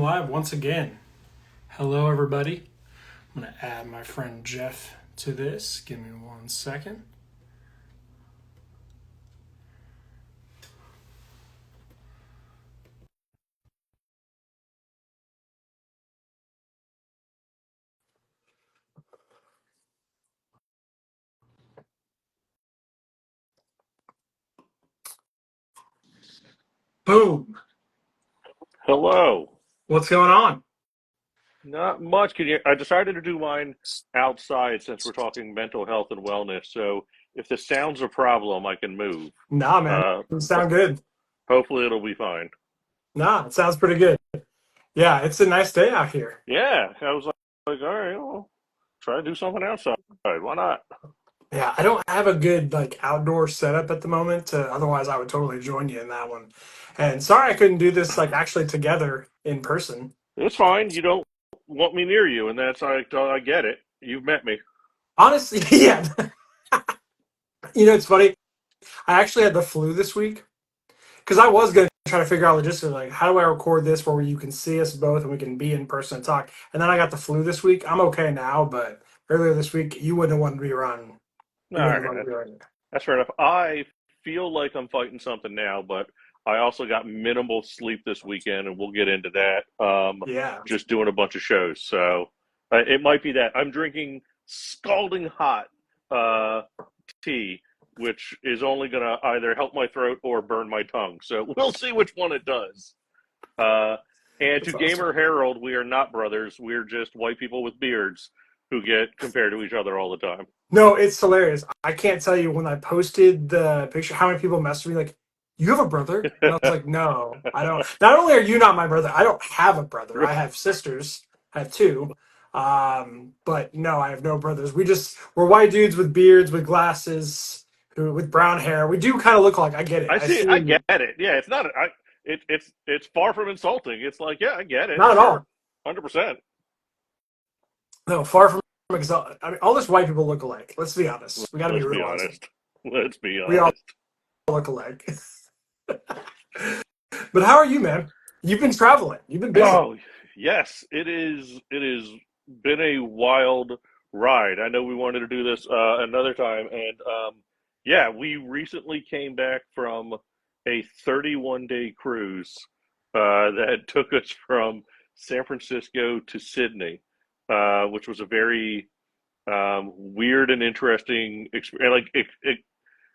live once again. Hello, everybody. I'm going to add my friend Jeff to this. Give me 1 second. Boom. Hello. What's going on? Not much. I decided to do mine outside since we're talking mental health and wellness. So if the sound's a problem, I can move. Nah, man. Uh, It ho- sound good. Hopefully it'll be fine. Nah, it sounds pretty good. Yeah, it's a nice day out here. Yeah, I was like, all right, well, try to do something outside. Why not? Yeah, I don't have a good outdoor setup at the moment. Otherwise, I would totally join you in that one. And sorry I couldn't do this actually together in person. It's fine. You don't want me near you, and that's I get it. You've met me. Honestly, yeah. It's funny. I actually had the flu this week. Because I was going to try to figure out logistics, like how do I record this where you can see us both and we can be in person and talk. And then I got the flu this week. I'm okay now, but earlier this week you wouldn't have wanted to be around. All You wouldn't have right, wanted to be around. that's fair enough. I feel like I'm fighting something now, but I also got minimal sleep this weekend, and we'll get into that. Yeah. Just doing a bunch of shows, so it might be that I'm drinking scalding hot uh, tea, which is only going to either help my throat or burn my tongue. So we'll see which one it does. Uh, and to That's awesome. Gamer Harold, we are not brothers. We're just white people with beards who get compared to each other all the time. No, it's hilarious. I can't tell you when I posted the picture how many people messaged me like, you have a brother? And I was like, no, I don't. Not only are you not my brother, I don't have a brother. I have sisters. I have two. But no, I have no brothers. We're white dudes with beards, with glasses, with brown hair. We do kind of look like. I get it. I I see. I see. get it. Yeah, it's not. It's far from insulting. It's like, yeah, I get it. Not at Sure, all. 100%. No, far from exalt. I mean, all those white people look alike. Let's be honest. We got to be Let's be real honest. honest. Let's be We all honest. look alike. But how are you, man? You've been traveling. You've been busy. Oh, yes, it is. It has been a wild ride. I know we wanted to do this another time, and yeah, we recently came back from a 31-day cruise that took us from San Francisco to Sydney, which was a very weird and interesting experience,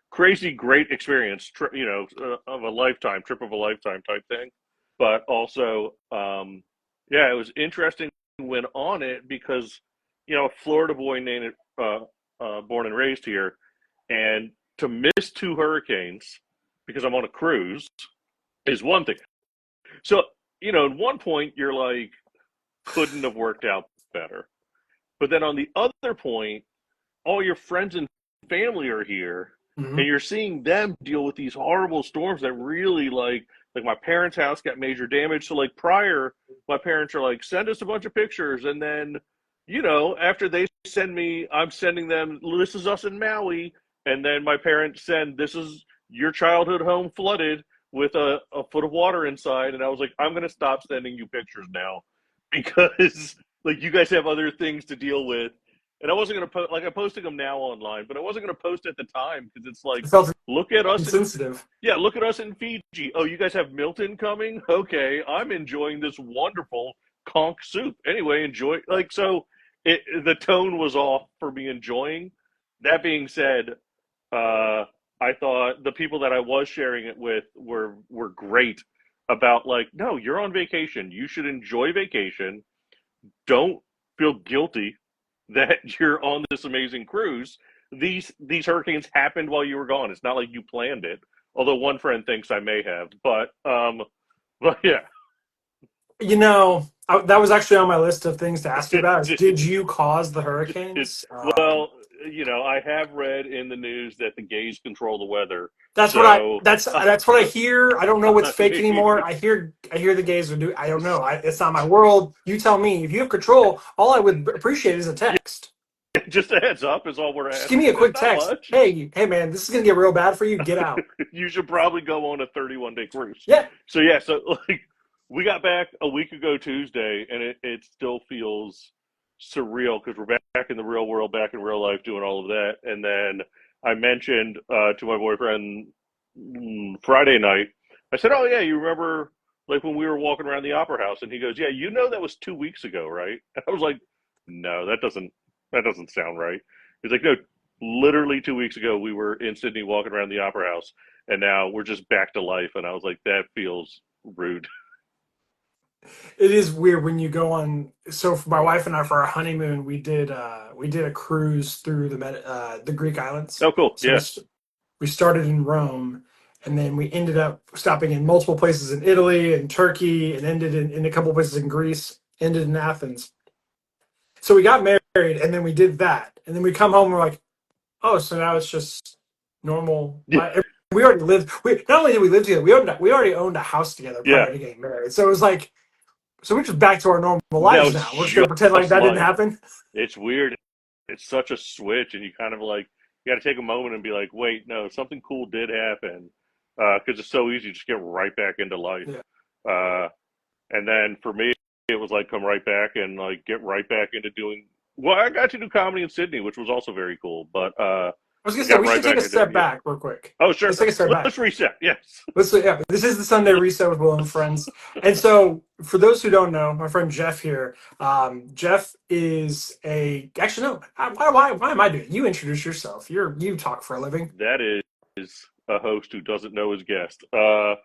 crazy great experience, of a lifetime, trip of a lifetime type thing. But also, yeah, it was interesting when on it because, a Florida boy named born and raised here, and to miss two hurricanes because I'm on a cruise is one thing. So, at one point you're like, couldn't have worked out better. But then on the other point, all your friends and family are here, and Hmm. you're seeing them deal with these horrible storms that really like my parents' house got major damage. So like prior, my parents are like, send us a bunch of pictures, and then after they send me, I'm sending them, this is us in Maui, and then my parents send, this is your childhood home flooded with a foot of water inside, and I was like, I'm gonna stop sending you pictures now because like you guys have other things to deal with, and I wasn't gonna post, like I'm posting them now online, but I wasn't gonna post at the time because it's like, It felt look at us. insensitive. Yeah, look at us in Fiji. Oh, you guys have Milton coming? Okay, I'm enjoying this wonderful conch soup. Anyway, enjoy. Like so, the tone was off for me enjoying. That being said, uh, I thought the people that I was sharing it with were great about like, no, you're on vacation. You should enjoy vacation. Don't feel guilty that you're on this amazing cruise. These hurricanes happened while you were gone. It's not like you planned it. Although one friend thinks I may have, but yeah, That was actually on my list of things to ask you about. Is it, did you cause the it, hurricanes? well, I have read in the news that the gays control the weather. That's what I So, that's what I hear. I don't know what's I fake mean, anymore. I hear the gays are doing. I don't know. It's not my world. You tell me. If you have control, all I would appreciate is a yeah, text. just a heads up is all we're Just give me a asking. It's quick not text. much. Hey man, this is gonna get real bad for you. Get out. You should probably go on a 31-day cruise. Yeah. So yeah, so like we got back a week ago Tuesday, and it still feels surreal because we're back in the real world, back in real life, doing all of that. And then I mentioned to my boyfriend Friday night, I said, "Oh yeah, you remember like when we were walking around the Opera House?" And he goes, "Yeah, you know that was 2 weeks ago, right?" And I was like, "No, that doesn't sound right." He's like, "No, literally 2 weeks ago we were in Sydney walking around the Opera House, and now we're just back to life." And I was like, "That feels rude." It is weird when you go on. So for my wife and I, for our honeymoon, we did a cruise through the Greek islands. Oh, cool. So Yeah. we started in Rome, and then we ended up stopping in multiple places in Italy and Turkey, and ended in a couple places in Greece. Ended in Athens. So we got married, and then we did that, and then we come home. And we're like, oh, so now it's just normal Yeah. life. We already lived. We not only did we live together, we already owned a house together Yeah. prior to getting married. So it was like, so we're just back to our normal That lives was now. We're just gonna pretend like just that didn't like, happen. it's weird. It's such a switch, and you kind of like, you got to take a moment and be like, wait, no, something cool did happen. Because it's so easy to just get right back into life. Yeah. Uh, and then for me, it was like come right back and like get right back into doing. Well, I got to do comedy in Sydney, which was also very cool. But I was gonna say got we right should take back a into it. step Yeah. back real quick. Oh, sure. Let's take a step back. Let's reset. Yes. Yeah, this is the Sunday Reset with Will and Friends. And so, for those who don't know, my friend Jeff here, Jeff is a. Actually, no. Why am I doing it? You introduce yourself. You talk for a living. That is a host who doesn't know his guest. Uh,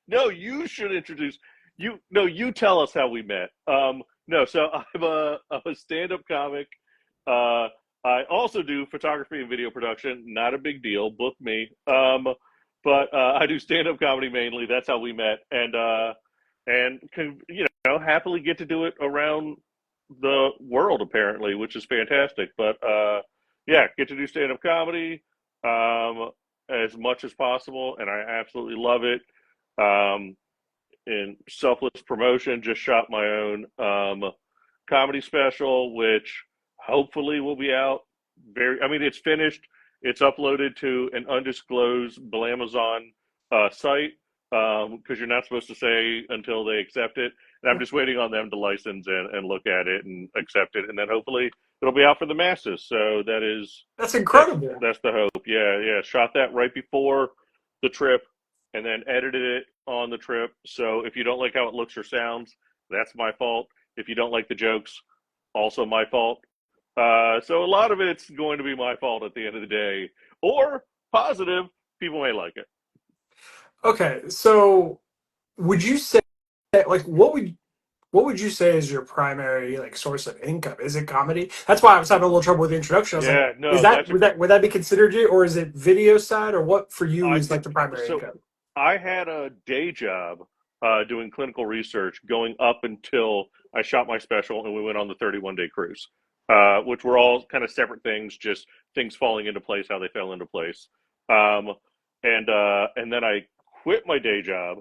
no, you should introduce you. No, you tell us how we met. No, so I'm a stand-up comic. Uh, I also do photography and video production. Not a big deal. Book me. But I do stand-up comedy mainly. That's how we met, and can happily get to do it around the world apparently, which is fantastic. But yeah, get to do stand-up comedy um, as much as possible, and I absolutely love it. Um, in selfless promotion, just shot my own comedy special, which hopefully will be out very. I mean, it's finished. It's uploaded to an undisclosed Blamazon site because you're not supposed to say until they accept it. And I'm just waiting on them to license and look at it and accept it, and then hopefully it'll be out for the masses. So That's that's incredible. that's the hope. Yeah, yeah. Shot that right before the trip, and then edited it on the trip. So if you don't like how it looks or sounds, that's my fault. If you don't like the jokes, also my fault. So a lot of it's going to be my fault at the end of the day, or positive. People may like it. Okay, so would you say like what would you say is your primary like source of income? Is it comedy? That's why I was having a little trouble with the introduction. I was like, Yeah, is no, that that's a. would that be considered you, or is it video side, or what for you I is like the primary so income? I had a day job doing clinical research going up until I shot my special and we went on the 31-day cruise, which were all kind of separate things, just things falling into place how they fell into place. Um, and then I quit my day job,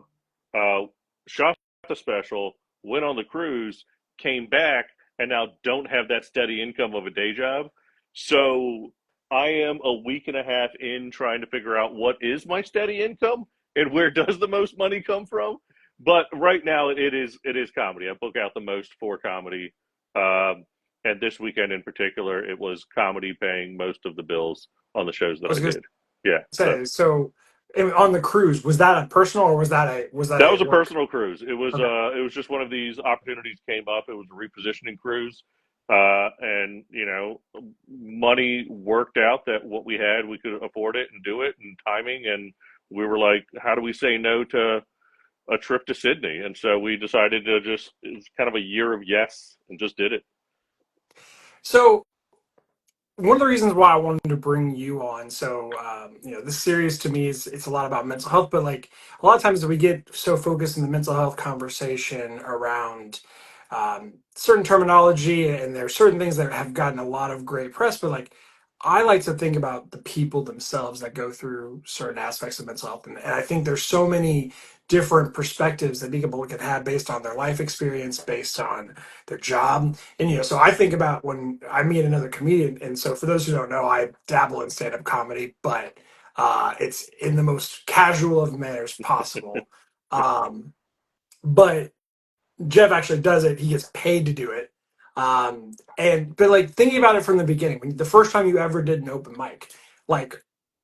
uh, shot the special, went on the cruise, came back, and now don't have that steady income of a day job. So I am a week and a half in trying to figure out what is my steady income and where does the most money come from. But right now it is comedy. I book out the most for comedy, um, and this weekend in particular, it was comedy paying most of the bills on the shows I that was I gonna did. Yeah, so say so. On the cruise, was that a personal or was that that a was a work? personal cruise. Okay. It was just one of these opportunities came up. It was a repositioning cruise. And money worked out that what we had, we could afford it and do it and timing. And we were like, how do we say no to a trip to Sydney? And so we decided to just, it was kind of a year of yes and just did it. So one of the reasons why I wanted to bring you on, so this series to me is it's a lot about mental health, but like a lot of times we get so focused in the mental health conversation around certain terminology, and there are certain things that have gotten a lot of great press, but like I like to think about the people themselves that go through certain aspects of mental health, and I think there's so many different perspectives that people can have based on their life experience, based on their job. And so I think about when I meet another comedian, and so for those who don't know, I dabble in stand-up comedy, but it's in the most casual of manners possible. Um, but Jeff actually does it. He gets paid to do it. But like thinking about it from the beginning, when the first time you ever did an open mic, like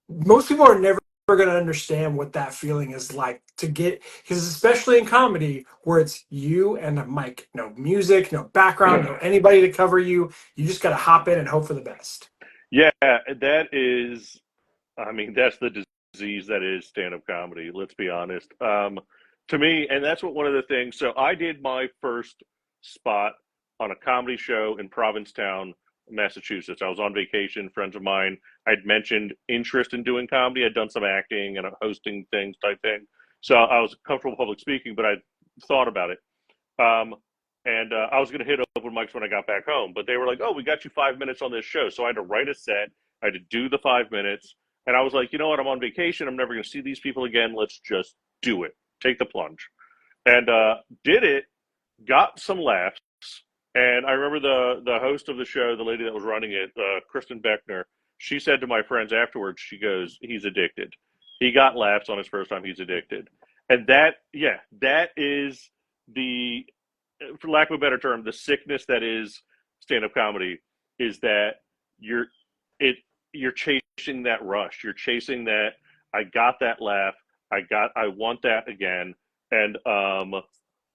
most people are never going to understand what that feeling is like to get, because especially in comedy where it's you and a mic, no music, no background, no anybody to cover you. You just got to hop in and hope for the best. Yeah, that is, I mean, that's the disease that is stand-up comedy. Let's be honest. To me, and that's what one of the things. So I did my first spot on a comedy show in Provincetown, Massachusetts. I was on vacation. Friends of mine, I'd mentioned interest in doing comedy. I'd done some acting and hosting things type thing. So I was comfortable public speaking, but I thought about it. Um, and I was going to hit open mics when I got back home, but they were like, "Oh, we got you 5 minutes on this show." So I had to write a set. I had to do the 5 minutes, and I was like, "You know what? I'm on vacation. I'm never going to see these people again. Let's just do it. Take the plunge." And did it. Got some laughs. And I remember the host of the show, the lady that was running it, Kristen Beckner. She said to my friends afterwards, she goes, "He's addicted. He got laughs on his first time. He's addicted." And that, yeah, that is the, for lack of a better term, the sickness that is stand-up comedy is that you're it you're chasing that rush. You're chasing that. I got that laugh. I want that again. And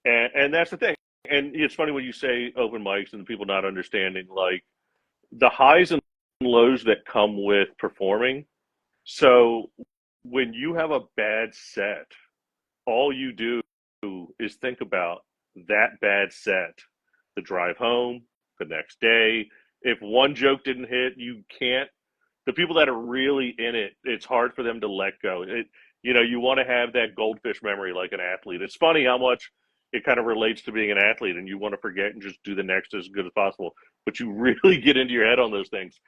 and that's the thing. And it's funny when you say open mics and people not understanding like the highs and lows that come with performing. So when you have a bad set, all you do is think about that bad set, the drive home, the next day. If one joke didn't hit, you can't. The people that are really in it, it's hard for them to let go. You want to have that goldfish memory like an athlete. It's funny how much it kind of relates to being an athlete, and you want to forget and just do the next as good as possible. But you really get into your head on those things.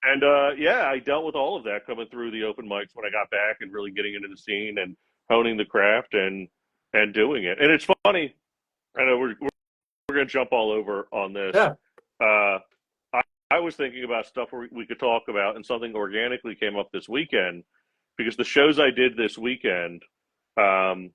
And yeah, I dealt with all of that coming through the open mics when I got back and really getting into the scene and honing the craft and doing it. And it's funny. I know we're going to jump all over on this. Yeah. Uh, I was thinking about stuff we could talk about, and something organically came up this weekend because the shows I did this weekend um,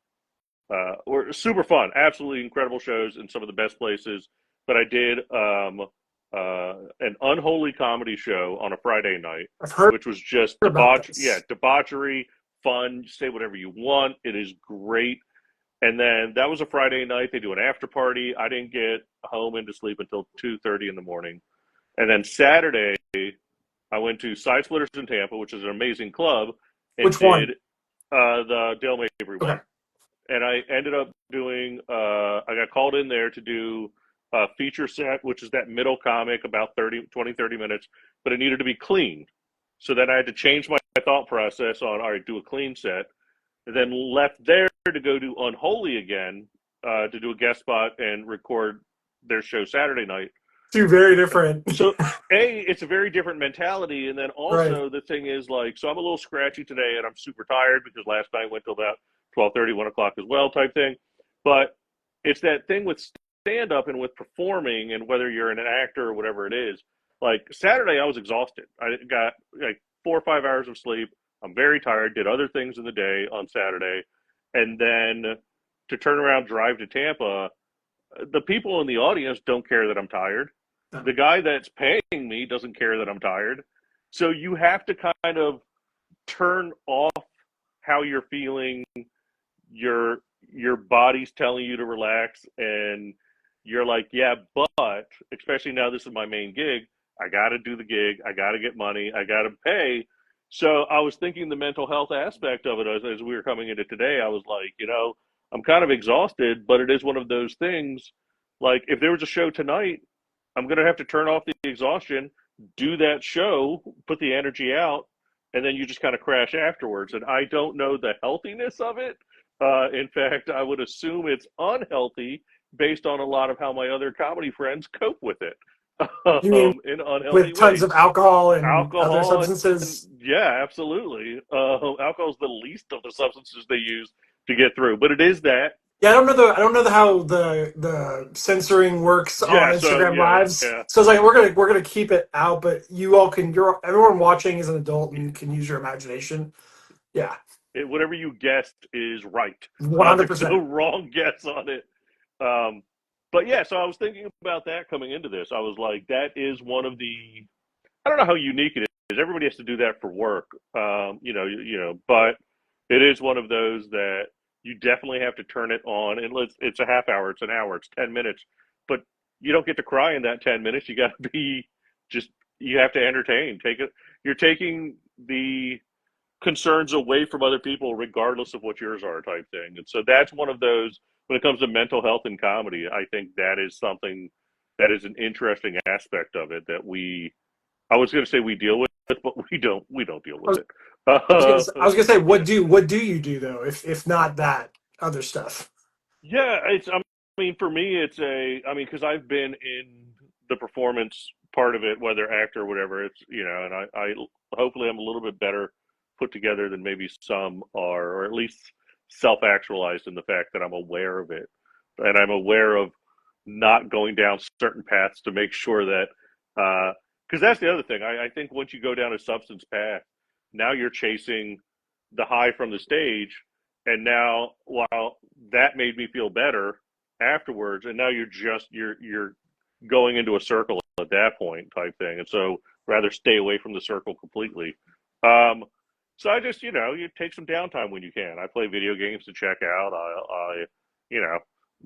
were super fun, absolutely incredible shows in some of the best places. But I did an unholy comedy show on a Friday night, I've heard which was just about this. debauchery, fun. You say whatever you want. It is great. And then that was a Friday night. They do an after party. I didn't get home into sleep until 2:30 in the morning. And then Saturday, I went to Side Splitters in Tampa, which is an amazing club, and Which one? did the Dale Mabry Okay. one. And I ended up doing, I got called in there to do a feature set, which is that middle comic, about 20, 30 minutes, but it needed to be clean. So then I had to change my thought process on, all right, do a clean set. And then left there to go do Unholy again, to do a guest spot and record their show Saturday night. Two very different. So it's a very different mentality, and then Right. also the thing is like, so I'm a little scratchy today, and I'm super tired because last night went till about 12:30, 1 o'clock as well, type thing. But it's that thing with stand up and with performing, and whether you're an actor or whatever it is. Like Saturday, I was exhausted. I got like 4 or 5 hours of sleep. I'm very tired. Did other things in the day on Saturday, and then to turn around, drive to Tampa. The people in the audience don't care that I'm tired. No. The guy that's paying me doesn't care that I'm tired. So you have to kind of turn off how you're feeling. Your body's telling you to relax, and you're like, yeah, but especially now this is my main gig. I got to do the gig. I got to get money. I got to pay. So I was thinking the mental health aspect of it as we were coming into today. I was like, I'm kind of exhausted, but it is one of those things. Like if there was a show tonight, I'm going to have to turn off the exhaustion, do that show, put the energy out, and then you just kind of crash afterwards. And I don't know the healthiness of it. In fact, I would assume it's unhealthy based on a lot of how my other comedy friends cope with it You mean in unhealthy with tons of ways. alcohol and other Alcohol, and substances? yeah, absolutely. Alcohol is the least of the substances they use to get through, but it is that. Yeah, I don't know how the censoring works on Yeah, so Instagram yeah, Lives. yeah. So it's like we're gonna keep it out, but you all can. Everyone watching is an adult and you can use your imagination. Yeah. whatever you guessed is right. There's no 100%. wrong guess on it. Um, but yeah, so I was thinking about that coming into this. I was like, that is one of the, I don't know how unique it is. Everybody has to do that for work, but it is one of those that you definitely have to turn it on. And it's a half hour, it's an hour, it's 10 minutes, but you don't get to cry in that 10 minutes. You got to be just, you have to entertain. Take it. You're taking the concerns away from other people, regardless of what yours are, type thing. And so that's one of those. When it comes to mental health and comedy, I think that is something that is an interesting aspect of it that we I was going to say we deal with it, but we don't deal I with was, it. I was gonna say, Yeah, what do you do though, if not that other stuff? yeah. I mean, for me, I mean, because I've been in the performance part of it, whether actor or whatever. And I hopefully I'm a little bit better put together than maybe some are, or at least self-actualized in the fact that I'm aware of it, and I'm aware of not going down certain paths to make sure that, because that's the other thing. I think once you go down a substance path, now you're chasing the high from the stage, and now while that made me feel better afterwards, and now you're going into a circle at that point type thing, and so rather stay away from the circle completely. Um, so I just, you take some downtime when you can. I play video games to check out. I you know,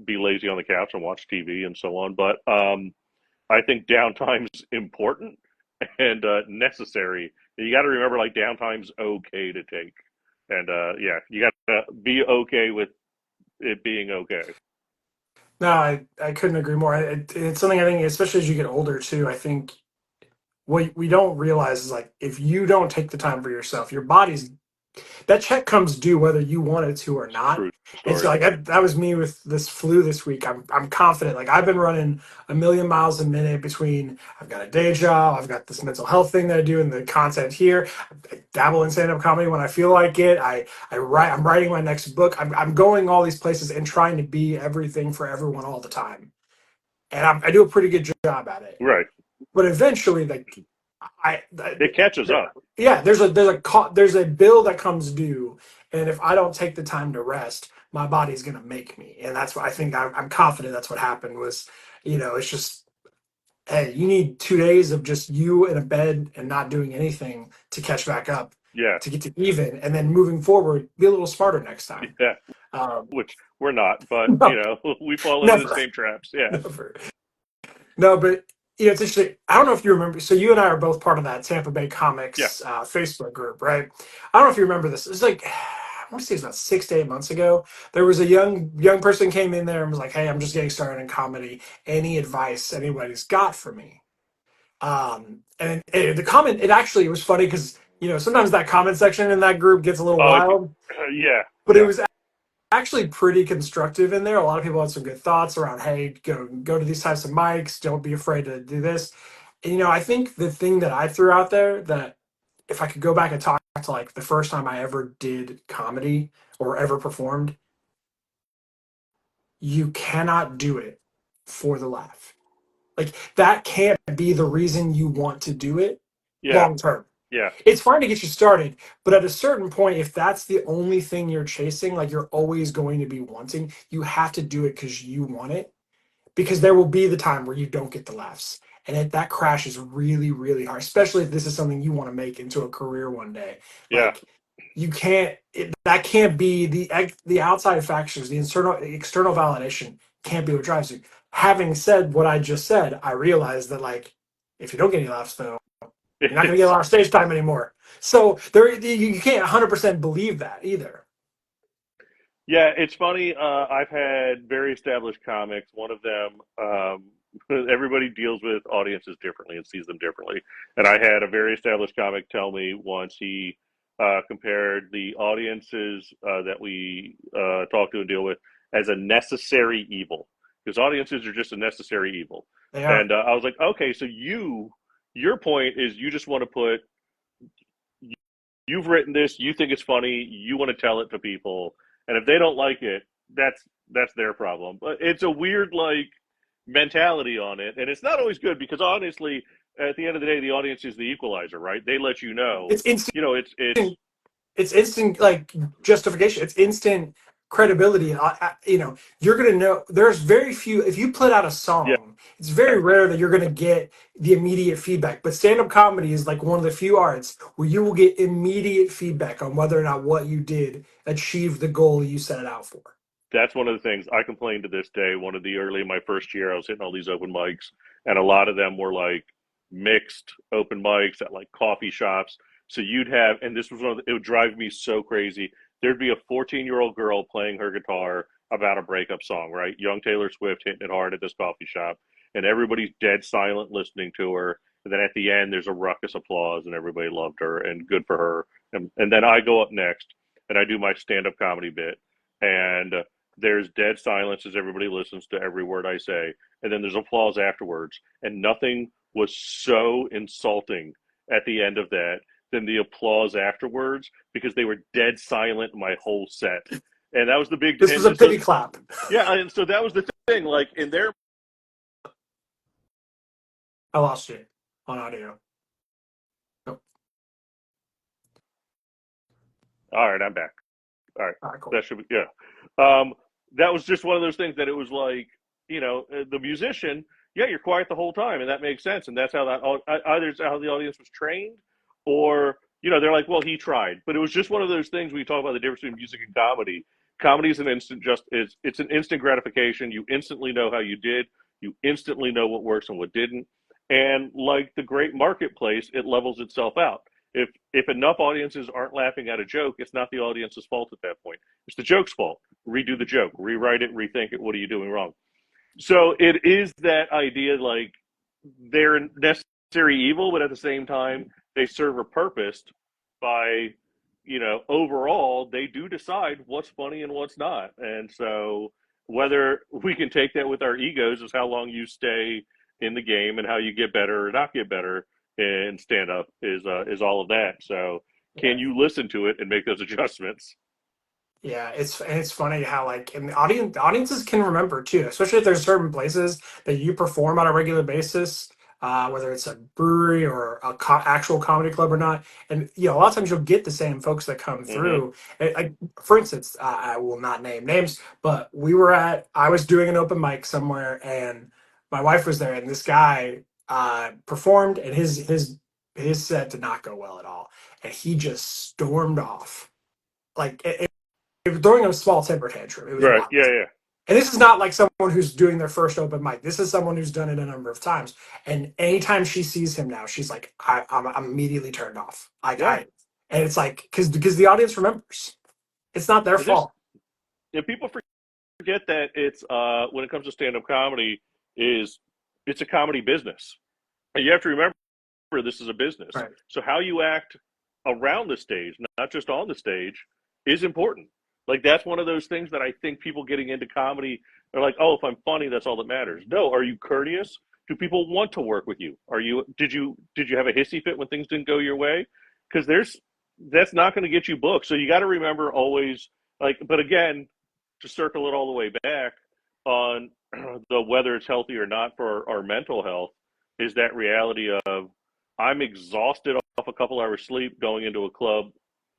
be lazy on the couch and watch TV and so on. But I think downtime's important and necessary. You got to remember, like, downtime's okay to take, and yeah, you got to be okay with it being okay. No, I couldn't agree more. It's something I think, especially as you get older too. I think what we don't realize is like if you don't take the time for yourself, your body's that check comes due whether you want it to or not. True And so story. like that was me with this flu this week. I'm confident. Like I've been running a million miles a minute between I've got a day job, I've got this mental health thing that I do and the content here. I dabble in stand-up comedy when I feel like it. I'm writing my next book. I'm going all these places and trying to be everything for everyone all the time. And I do a pretty good job at it. Right. But eventually, like It catches up. yeah, there's a bill that comes due, and if I don't take the time to rest, my body's gonna make me, and that's what I think. I'm confident that's what happened. Was it's just hey, you need 2 days of just you in a bed and not doing anything to catch back up, Yeah. to get to even, and then moving forward, be a little smarter next time. Yeah. Um, Which we're not, but no, we fall into the never, same traps. Yeah. never. No, but it's interesting. I don't know if you remember. So you and I are both part of that Tampa Bay Yeah. Comics Facebook group, right? I don't know if you remember this. It was like I want to say it was about 6 to 8 months ago. There was a young person came in there and was like, "Hey, I'm just getting started in comedy. Any advice anybody's got for me?" And the comment, it was funny because sometimes that comment section in that group gets a little Oh, wild, yeah. but it Yeah. was actually pretty constructive in there. A lot of people had some good thoughts around, hey, go to these types of mics. Don't be afraid to do this. And, I think the thing that I threw out there that if I could go back and talk to like the first time I ever did comedy or ever performed, you cannot do it for the laugh. Like that can't be the reason you want to do it Yeah. long term. Yeah. It's fine to get you started, but at a certain point, if that's the only thing you're chasing, like you're always going to be wanting, you have to do it because you want it. Because there will be the time where you don't get the laughs, and that crash is really, really hard. Especially if this is something you want to make into a career one day. Yeah. Like you can't. That can't be the outside factors, the external validation can't be what drives you. Having said what I just said, I realized that like if you don't get any laughs, though you're not going to get a It's lot of stage time anymore. So there, you can't 100% believe that either. Yeah, it's funny. I've had very established comics. One of them, everybody deals with audiences differently and sees them differently. And I had a very established comic tell me once he compared the audiences that we talk to and deal with as a necessary evil, because audiences are just a necessary evil. They are. And I was like, okay, so your point is you just want to put, you've written this, you think it's funny, you want to tell it to people, and if they don't like it, that's their problem. But it's a weird like mentality on it, and it's not always good because honestly, at the end of the day, the audience is the equalizer, right? They let you know, It's instant. it's it's instant like justification. It's instant credibility. You're gonna know. There's very few. If you put out a Yeah, song, it's very rare that you're gonna get the immediate feedback. But stand up comedy is like one of the few arts where you will get immediate feedback on whether or not what you did achieved the goal you set it out for. that's one of the things I complain to this day. One of the early in my first year, I was hitting all these open mics, and a lot of them were like mixed open mics at like coffee shops. So you'd have, and this was one of the, it would drive me so crazy. There'd be a 14-year-old girl playing her guitar about a breakup song, right? Young Taylor Swift hitting it hard at this coffee shop, and everybody's dead silent listening to her. And then at the end, there's a ruckus applause, and everybody loved her, and good for her. And then I go up next, and I do my stand-up comedy bit, and there's dead silence as everybody listens to every word I say, and then there's applause afterwards. And nothing was so insulting at the end of that than the applause afterwards because they were dead silent my whole set. And that was the big, This was a and so pity clap. yeah, and so that was the thing. Like in their, I lost you on audio. Oh, all right, I'm back. All right, all right, cool. that should be yeah. Um, that was just one of those things that it was like, the musician. Yeah, you're quiet the whole time, and that makes sense. And that's how either it's how the audience was trained, or they're like, well, he tried. But it was just one of those things. We talk about the difference between music and comedy. Comedy is an instant just is it's an instant gratification. You instantly know how you did. You instantly know what works and what didn't. And like the great marketplace, it levels itself out. If enough audiences aren't laughing at a joke, it's not the audience's fault at that point. It's the joke's fault. Redo the joke, rewrite it, rethink it. What are you doing wrong? So it is that idea like they're necessary evil, but at the same time, they serve a purpose by, overall, they do decide what's funny and what's not. And so whether we can take that with our egos is how long you stay in the game and how you get better or not get better in stand up is all of that. So can Yeah. you listen to it and make those adjustments? Yeah, it's funny how like and audiences can remember too, especially if there's certain places that you perform on a regular basis, whether it's a brewery or a actual comedy club or not. And a lot of times you'll get the same folks that come Mm-hmm. through. For instance, I will not name names, but I was doing an open mic somewhere, and my wife was there, and this guy performed, and his set did not go well at all, and he just stormed off like throwing a small temper tantrum. It was Right. wild. Yeah. Yeah. And this is not like someone who's doing their first open mic. This is someone who's done it a number of times. And anytime she sees him now, she's like, I'm immediately turned off. Yeah. And it's like, because the audience remembers. It's not their There's fault. people forget that it's when it comes to stand up comedy is it's a comedy business. And you have to remember this is a business. Right. So how you act around the stage, not just on the stage, is important. Like that's one of those things that I think people getting into comedy are like, oh, if I'm funny, that's all that matters. No, are you courteous? Do people want to work with you? Did you have a hissy fit when things didn't go your way? Because that's not going to get you booked. So you got to remember always like, but again, to circle it all the way back on the whether it's healthy or not for our mental health is that reality of I'm exhausted off a couple hours sleep going into a club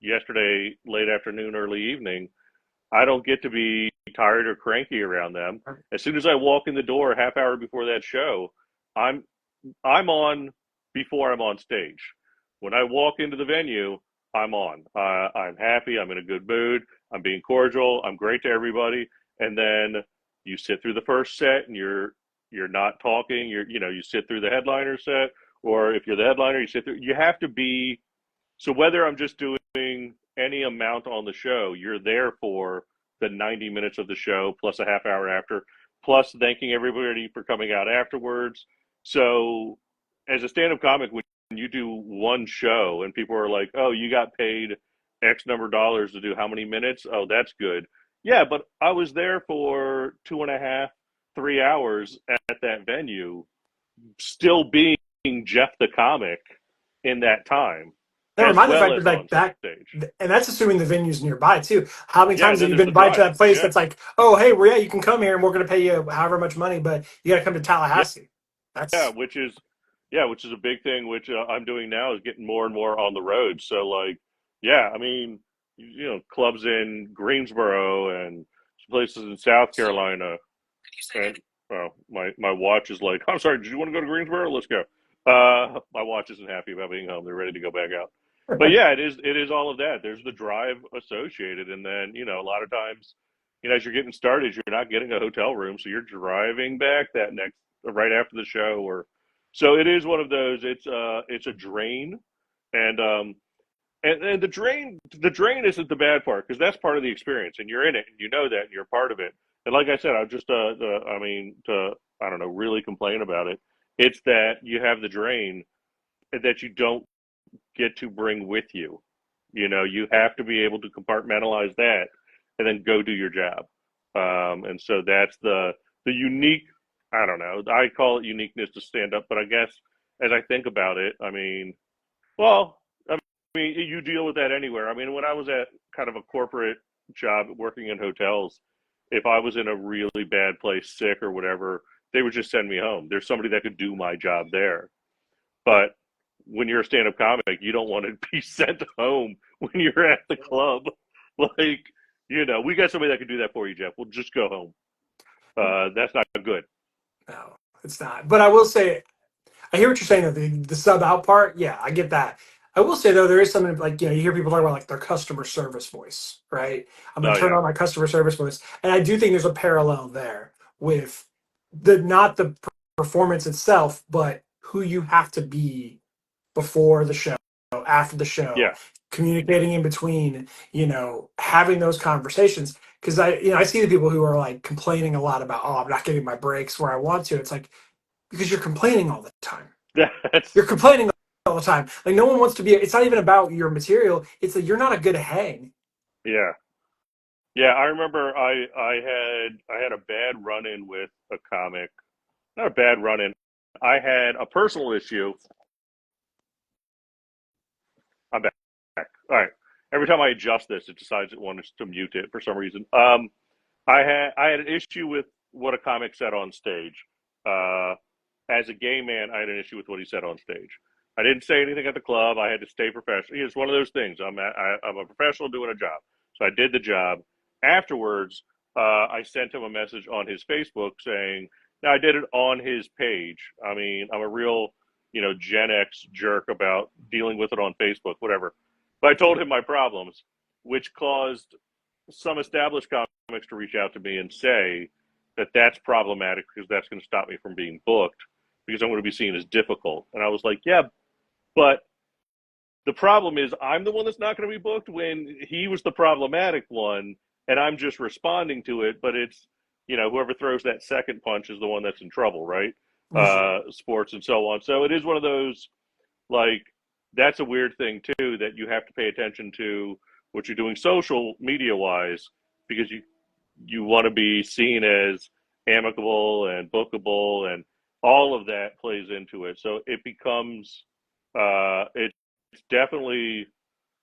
yesterday late afternoon early evening. I don't get to be tired or cranky around them. As soon as I walk in the door a half hour before that show, i'm I'm on before I'm on stage. When I walk into the venue, I'm on. I'm happy. I'm in a good mood. I'm being cordial. I'm great to everybody. And then you sit through the first set, and you're not talking. You sit through the headliner set, or if you're the headliner, you sit through. You have to be. So whether I'm just doing any amount on the show, you're there for the 90 minutes of the show plus a half hour after, plus thanking everybody for coming out afterwards. So as a stand-up comic, when you do one show and people are like, "Oh, you got paid X number of dollars to do how many minutes? Oh, that's good." Yeah, but I was there for 2.5, 3 hours at that venue, still being Jeff the comic in that time, Never as mind the well fact that as like on that, stage. and that's assuming the venue's nearby too. How many Yeah, and times have then you there's been the invited to drive. that place Yeah, that's like, oh, hey, well, yeah, you can come here and we're going to pay you however much money, but you got to come to yeah, Tallahassee. yeah, That's which is a big thing. Which I'm doing now is getting more and more on the road. So like Yeah, I mean, clubs in Greensboro and places in South Carolina, and well, my watch is like, I'm sorry, did you want to go to Greensboro? Let's go. My watch isn't happy about being home. They're ready to go back out. But yeah, it is all of that. There's the drive associated, and then a lot of times, as you're getting started, you're not getting a hotel room, so you're driving back that next right after the show, or so it is one of those. It's a drain, and and the drain isn't the bad part because that's part of the experience, and you're in it, and you know that, and you're part of it. And like I said, I just I mean, to I don't know, really complain about it. It's that you have the drain that you don't get to bring with you. You have to be able to compartmentalize that and then go do your job. And so that's the unique. I don't know. I call it uniqueness to stand up, but I guess as I think about it, I mean, well, I mean, you deal with that anywhere. I mean, when I was at kind of a corporate job working in hotels, if I was in a really bad place, sick or whatever, they would just send me home. There's somebody that could do my job there. But when you're a stand-up comic, you don't want to be sent home when you're at the club. Like, we got somebody that could do that for you, Jeff. Well, just go home. That's not good. No, it's not. But I will say, I hear what you're saying though. The sub out part, yeah, I get that. I will say though, there is something like you hear people talk about like their customer service voice, right? I'm gonna Oh turn yeah, on my customer service voice, and I do think there's a parallel there with the not the performance itself, but who you have to be before the show, after the show, yeah, communicating in between, having those conversations. Because I see the people who are like complaining a lot about, oh, I'm not getting my breaks where I want to. It's like because you're complaining all the time. You're that's complaining all the time. Like no one wants to be. It's not even about your material. It's that you're not a good hang. yeah, yeah. I remember I had a bad run-in with a comic. Not a bad run-in. I had a personal issue. I'm back. All right. Every time I adjust this, it decides it wants to mute it for some reason. I had an issue with what a comic said on stage. Uh, as a gay man, I had an issue with what he said on stage. I didn't say anything at the club. I had to stay professional. It's one of those things. I'm a professional doing a job, so I did the job. Afterwards, I sent him a message on his Facebook saying, "Now I did it on his page. I mean, I'm a real, Gen X jerk about dealing with it on Facebook, whatever." But I told him my problems, which caused some established comics to reach out to me and say that that's problematic because that's going to stop me from being booked because I'm going to be seen as difficult. And I was like, yeah, but the problem is I'm the one that's not going to be booked when he was the problematic one and I'm just responding to it. But it's, whoever throws that second punch is the one that's in trouble, right? Sports and so on. So it is one of those, like, that's a weird thing too that you have to pay attention to what you're doing social media wise because you want to be seen as amicable and bookable and all of that plays into it. So it becomes it's definitely,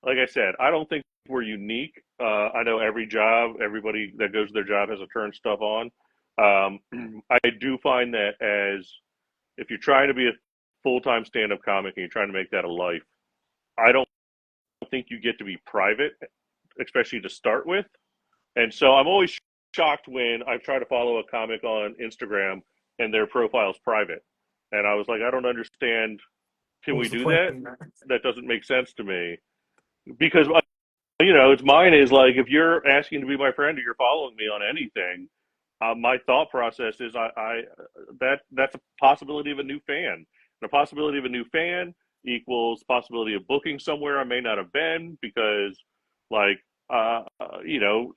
like I said, I don't think we're unique. I know everybody that goes to their job has to turn stuff on. I do find that as if you're trying to be a full-time stand-up comic and you're trying to make that a life, I don't think you get to be private, especially to start with. And so I'm always shocked when I try to follow a comic on Instagram and their profile's private. And I was like, I don't understand. Can What we was the do point that? in that? That doesn't make sense to me because it's mine is like if you're asking to be my friend or you're following me on anything, my thought process is that's a possibility of a new fan. And the possibility of a new fan equals possibility of booking somewhere I may not have been because, like,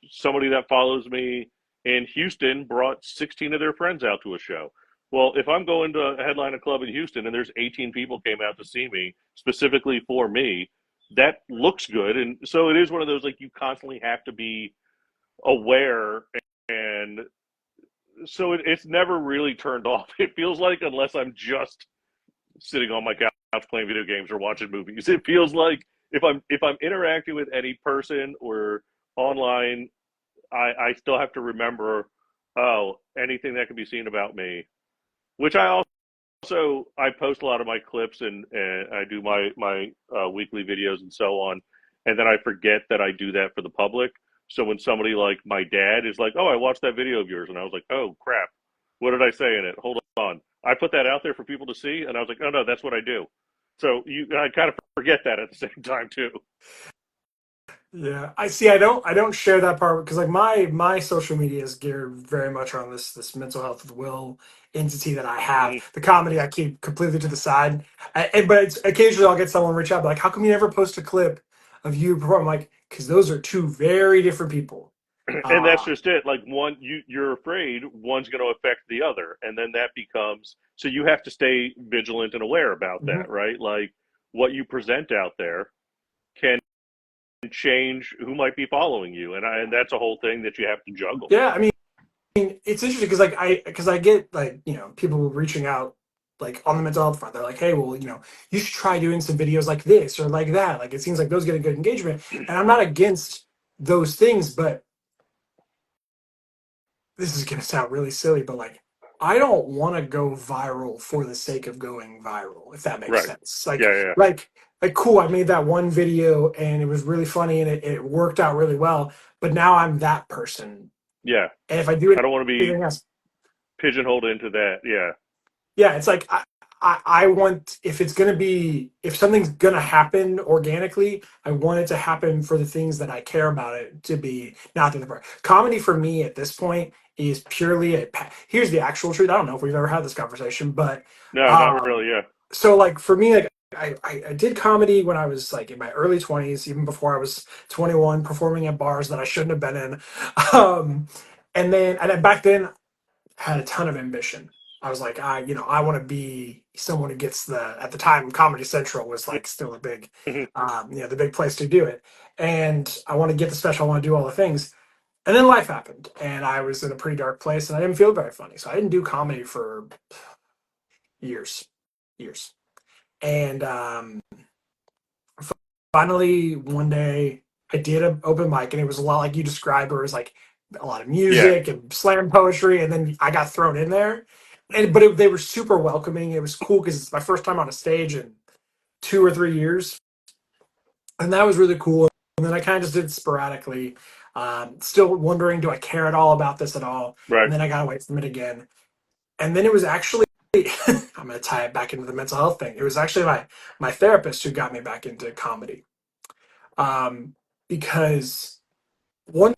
somebody that follows me in Houston brought 16 of their friends out to a show. Well, if I'm going to a headline a club in Houston and there's 18 people came out to see me specifically for me, that looks good. And so it is one of those like you constantly have to be aware and so it's never really turned off. It feels like unless I'm just sitting on my couch playing video games or watching movies, it feels like if I'm interacting with any person or online, I still have to remember anything that can be seen about me, which I post a lot of my clips and I do my weekly videos and so on. and then I forget that I do that for the public. So when somebody like my dad is like, "Oh, I watched that video of yours," and I was like, "Oh crap, what did I say in it? Hold on, I put that out there for people to see," and I was like, "Oh no, that's what I do." So I kind of forget that at the same time too. Yeah, I see. I don't share that part because like my social media is geared very much on this mental health of the will entity that I have. Hmm. The comedy I keep completely to the side. But it's, occasionally I'll get someone reach out like, "How come you never post a clip of you perform?" I'm like, because those are two very different people. And that's Uh, just it. Like one, you're afraid one's going to affect the other, and then that becomes so you have to stay vigilant and aware about mhm. that, right? Like what you present out there can change who might be following you, and that's a whole thing that you have to juggle. Yeah, I mean, it's interesting because like I get like people reaching out like on the mental health front. They're like, hey, well, you should try doing some videos like this or like that. Like it seems like those get a good engagement, and I'm not against those things, but this is gonna sound really silly, but like I don't want to go viral for the sake of going viral, if that makes Right? sense. Yeah, yeah, Like cool, I made that one video and it was really funny and it worked out really well, but now I'm that person. yeah. And if I do I don't want to be anything else, pigeonholed into that. Yeah, yeah, it's like I want if it's gonna be if something's gonna happen organically, I want it to happen for the things that I care about it to be, not the other part. Comedy for me at this point is purely here's the actual truth. I don't know if we've ever had this conversation, but no, not um really. Yeah, so like for me, like I did comedy when I was like in my early 20s, even before I was 21, performing at bars that I shouldn't have been in. Um and then back then had a ton of ambition. I was like, I want to be someone who gets the, at the time, Comedy Central was like still a big, the big place to do it. And I want to get the special, I want to do all the things. And then life happened and I was in a pretty dark place and I didn't feel very funny. So I didn't do comedy for years, years. And finally, one day, I did an open mic, and it was a lot like you described, where it was like a lot of yeah. music and slam poetry, and then I got thrown in there. They were super welcoming. It was cool because it's my first time on a stage in 2 or 3 years, and that was really cool. And then I kind of just did it sporadically, still wondering, do I care at all about this at all? Right. And then I got away from it again. And then it was actually I'm going to tie it back into the mental health thing. It was actually my therapist who got me back into comedy, um, because one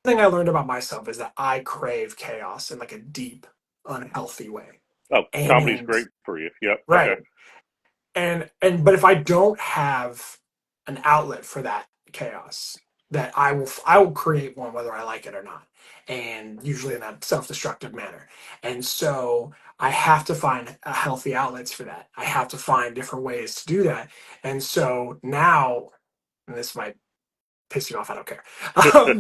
thing I learned about myself is that I crave chaos in like a deep, unhealthy way. Oh, comedy's And great for you. Yep. Okay. right, and but if I don't have an outlet for that chaos, that I will create one whether I like it or not, and usually in a self-destructive manner. And so I have to find healthy outlets for that. I have to find different ways to do that. And so now, and this might piss you off, I don't care.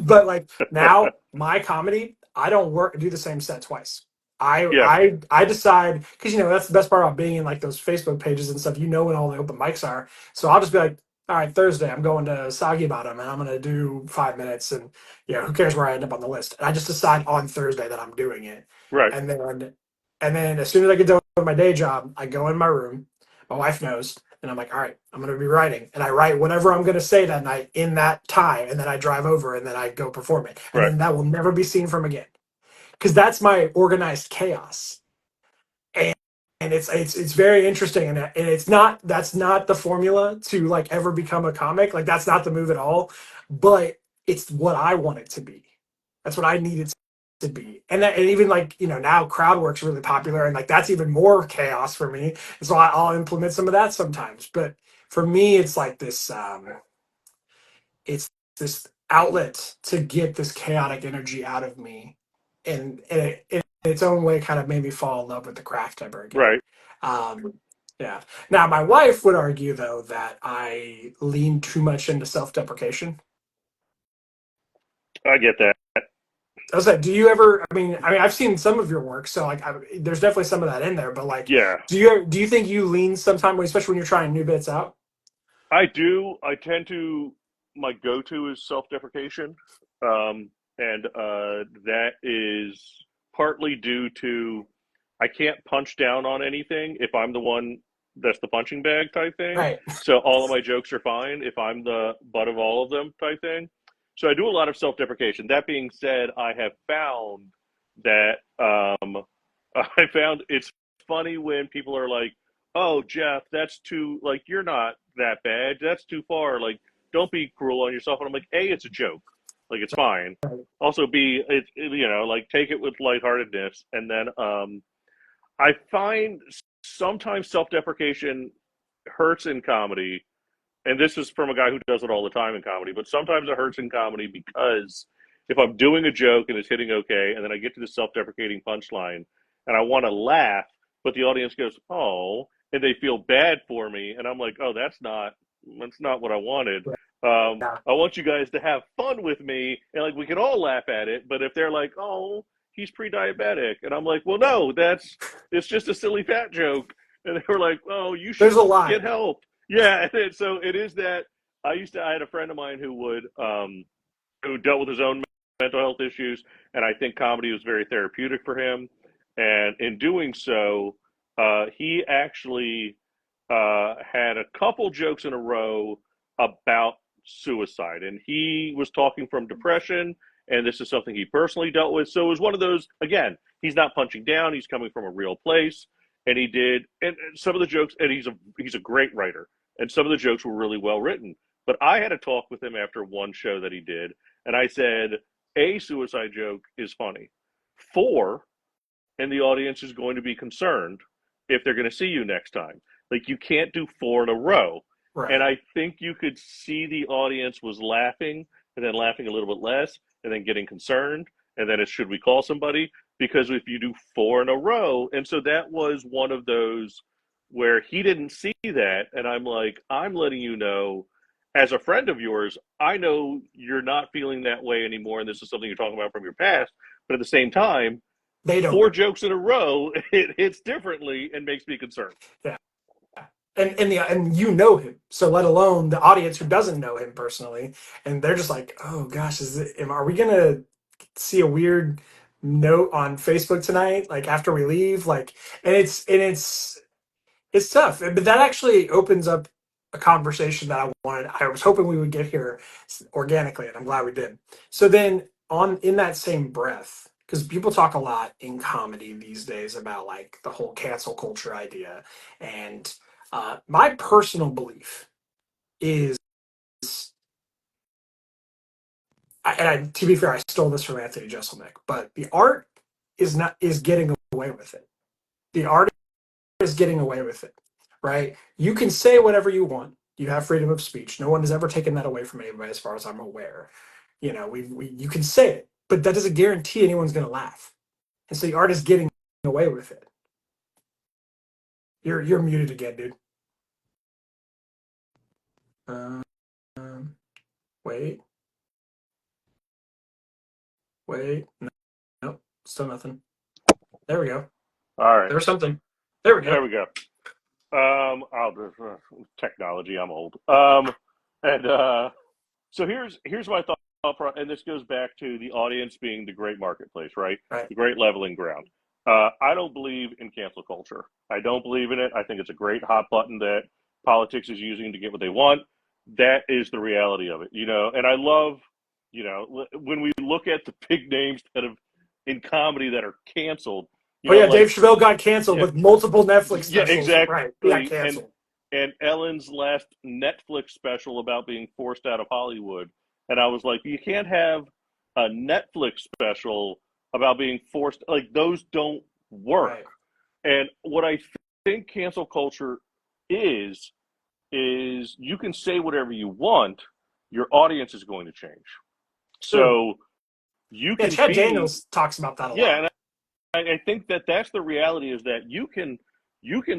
But like now, my comedy, I don't do the same set twice. Yeah. I decide because that's the best part about being in like those Facebook pages and stuff. You know when all the open mics are, so I'll just be like, all right, Thursday I'm going to Soggy Bottom and I'm gonna do 5 minutes, and who cares where I end up on the list? And I just decide on Thursday that I'm doing it, Right. and then as soon as I get done with my day job, I go in my room. My wife knows. And I'm like, all right, I'm going to be writing. And I write whatever I'm going to say that night in that time. And then I drive over and then I go perform it. And Right. then that will never be seen from again. Because that's my organized chaos. And, and it's very interesting. And it's not, that's not the formula to like ever become a comic. Like that's not the move at all. But it's what I want it to be. That's what I need it to be. And even like, now crowd work's really popular and like that's even more chaos for me. So I'll implement some of that sometimes. But for me, it's like it's this outlet to get this chaotic energy out of me. And in its own way kind of made me fall in love with the craft ever again. Right. Um, yeah. Now my wife would argue though that I lean too much into self-deprecation. I get that. I was like, do you ever? I mean, I've seen some of your work, so like, there's definitely some of that in there. But like, Yeah. do you think you lean sometime, especially when you're trying new bits out? I do. I tend to. My go-to is self-deprecation, and that is partly due to I can't punch down on anything if I'm the one that's the punching bag type thing. Right. So all of my jokes are fine if I'm the butt of all of them type thing. So I do a lot of self-deprecation. That being said, I have found that I found it's funny when people are like, "Oh, Jeff, that's too like you're not that bad. That's too far. Like, don't be cruel on yourself." And I'm like, "A, it's a joke. Like, it's fine. Also, B, like take it with lightheartedness." And then I find sometimes self-deprecation hurts in comedy, and this is from a guy who does it all the time in comedy, but sometimes it hurts in comedy because if I'm doing a joke and it's hitting okay, and then I get to the self-deprecating punchline and I want to laugh, but the audience goes, "Oh," and they feel bad for me, and I'm like, "Oh, that's not what I wanted. Yeah. I want you guys to have fun with me, and like we can all laugh at it." But if they're like, "Oh, he's pre-diabetic," and I'm like, "Well, no, it's just a silly fat joke," and they were like, "Oh, you There's should a get line. help." Yeah, so it is that I had a friend of mine who dealt with his own mental health issues, and I think comedy was very therapeutic for him. And in doing so, he actually had a couple jokes in a row about suicide, and he was talking from depression, and this is something he personally dealt with. So it was one of those. Again, he's not punching down; he's coming from a real place, and he did. And some of the jokes, and he's a great writer, and some of the jokes were really well written. But I had a talk with him after one show that he did, and I said, a suicide joke is funny. Four, and the audience is going to be concerned if they're going to see you next time. Like you can't do four in a row. And Right. I think you could see the audience was laughing and then laughing a little bit less and then getting concerned. And then it's should we call somebody? Because if you do four in a row, and so that was one of those where he didn't see that. And I'm like, I'm letting you know as a friend of yours, I know you're not feeling that way anymore. And this is something you're talking about from your past. But at the same time, They don't four know. jokes in a row, it hits differently and makes me concerned. Yeah. And you know him, so let alone the audience who doesn't know him personally, and they're just like, oh gosh, are we gonna see a weird note on Facebook tonight, like after we leave, like, and it's tough, but that actually opens up a conversation that I was hoping we would get here organically, and I'm glad we did. So then, on in that same breath, because people talk a lot in comedy these days about like the whole cancel culture idea, and my personal belief is, to be fair, I stole this from Anthony Jeselnik, but the art is getting away with it. The art is getting away with it, right? You can say whatever you want. You have freedom of speech. No one has ever taken that away from anybody, as far as I'm aware. You can say it, but that doesn't guarantee anyone's going to laugh. And so the art is getting away with it. You're muted again, dude. Um, wait, wait, no, nope, still nothing. There we go. All right, There's something. There we there go. we go. I'll technology. I'm old. And so here's my thought, and this goes back to the audience being the great marketplace, right? Right. The great leveling ground. I don't believe in cancel culture. I don't believe in it. I think it's a great hot button that politics is using to get what they want. That is the reality of it, And I love, when we look at the big names that have in comedy that are canceled, Oh yeah, like Dave Chappelle got canceled yeah, with multiple Netflix yeah, specials. Right. He got exactly. And canceled. and Ellen's last Netflix special about being forced out of Hollywood. And I was like, you can't have a Netflix special about being forced. Like, those don't work. Right. And what I think cancel culture is, is you can say whatever you want, your audience is going to change. True. So you Yeah, can Chad be, Daniels talks about that a yeah, lot. and I think that that's the reality is that you can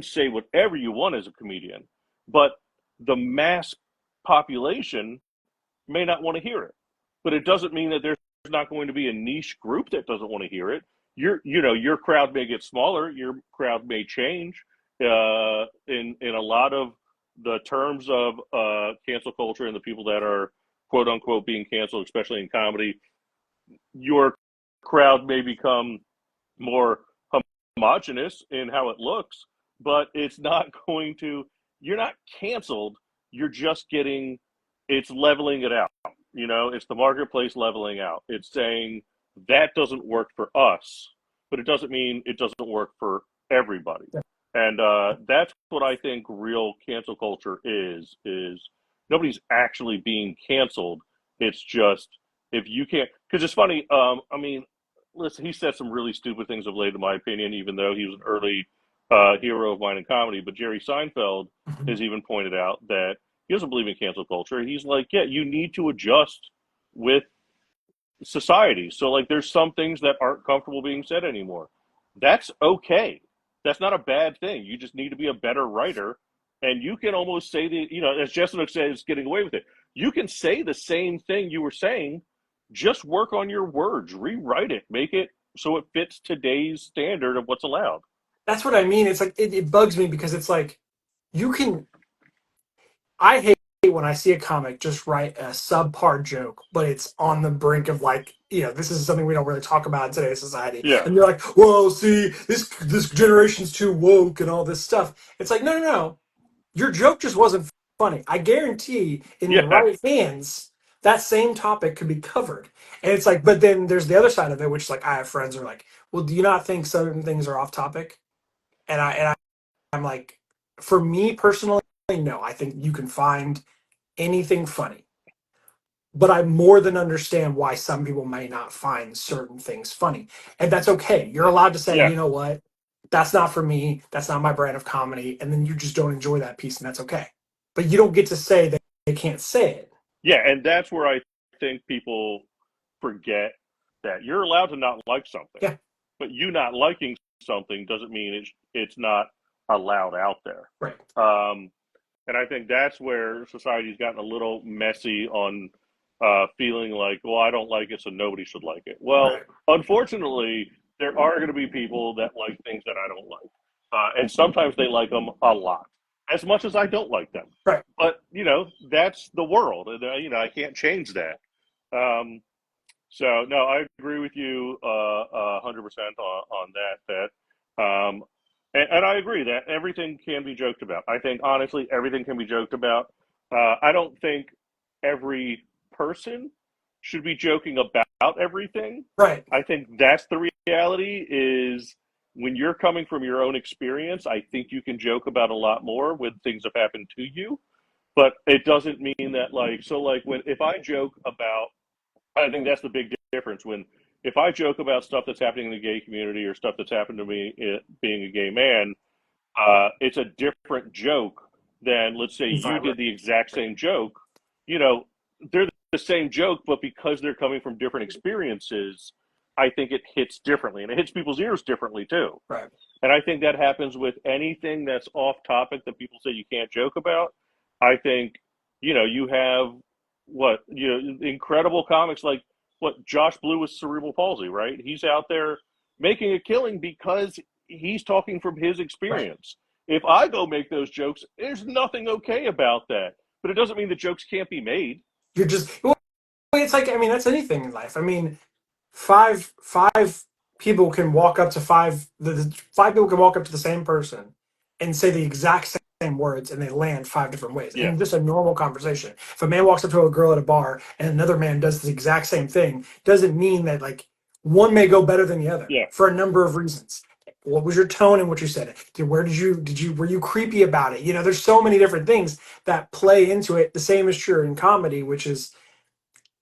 say whatever you want as a comedian, but the mass population may not want to hear it. But it doesn't mean that there's not going to be a niche group that doesn't want to hear it. Your crowd may get smaller, your crowd may change. In a lot of the terms of cancel culture and the people that are quote unquote being canceled, especially in comedy, your crowd may become more homogenous in how it looks, but it's not going to, you're not canceled. You're just getting, it's leveling it out. It's the marketplace leveling out. It's saying that doesn't work for us, but it doesn't mean it doesn't work for everybody. And that's what I think real cancel culture is nobody's actually being canceled. It's just, if you can't, because it's funny. I mean, listen, he said some really stupid things of late, in my opinion, even though he was an early hero of mine in comedy. But Jerry Seinfeld has even pointed out that he doesn't believe in cancel culture. He's like, yeah, you need to adjust with society. So, like, there's some things that aren't comfortable being said anymore. That's okay. That's not a bad thing. You just need to be a better writer. And you can almost say as Jessica says, getting away with it. You can say the same thing you were saying, just work on your words, rewrite it, make it so it fits today's standard of what's allowed. That's what I mean. It's like it bugs me because it's like you can. I hate when I see a comic just write a subpar joke, but it's on the brink of like, this is something we don't really talk about in today's society. Yeah. And they're like, "Well, see, this generation's too woke and all this stuff." It's like, no, no, no. Your joke just wasn't funny. I guarantee in the Yeah. right hands, that same topic could be covered. And it's like, but then there's the other side of it, which like I have friends who are like, "Well, do you not think certain things are off topic?" I'm like, for me personally, no. I think you can find anything funny. But I more than understand why some people may not find certain things funny. And that's okay. You're allowed to say, Yeah. you know what? That's not for me. That's not my brand of comedy. And then you just don't enjoy that piece, and that's okay. But you don't get to say that they can't say it. Yeah. And that's where I think people forget that you're allowed to not like something, Yeah, but you not liking something doesn't mean it's not allowed out there. right. And I think that's where society's gotten a little messy on feeling like, well, I don't like it, so nobody should like it. Well, Right. unfortunately, there are going to be people that like things that I don't like, and sometimes they like them a lot, as much as I don't like them. Right. But that's the world, and I can't change that. Um, so no, I agree with you 100% on that. And I agree that everything can be joked about. I think honestly, everything can be joked about. I don't think every person should be joking about everything. Right. I think that's the reality. Is when you're coming from your own experience, I think you can joke about a lot more when things have happened to you. But it doesn't mean that like when if I joke about I think that's the big difference. When if I joke about stuff that's happening in the gay community or stuff that's happened to me being a gay man, it's a different joke than let's say you Right. did the exact same joke. You know, they're the same joke, but because they're coming from different experiences, I think it hits differently, and it hits people's ears differently too. Right. And I think that happens with anything that's off topic that people say you can't joke about. I think, you have incredible comics like what Josh Blue with cerebral palsy, right? He's out there making a killing because he's talking from his Right. experience. If I go make those jokes, there's nothing okay about that. But it doesn't mean the jokes can't be made. You're just, well, it's like, I mean, that's anything in life. I mean, five people can walk up to five people can walk up to the same person and say the exact same words, and they land five different ways Yeah. in just a normal conversation. If a man walks up to a girl at a bar and another man does the exact same thing, doesn't mean that like one may go better than the other Yeah. for a number of reasons. What was your tone in what you said? Were you creepy about it? There's so many different things that play into it. The same is true in comedy, which is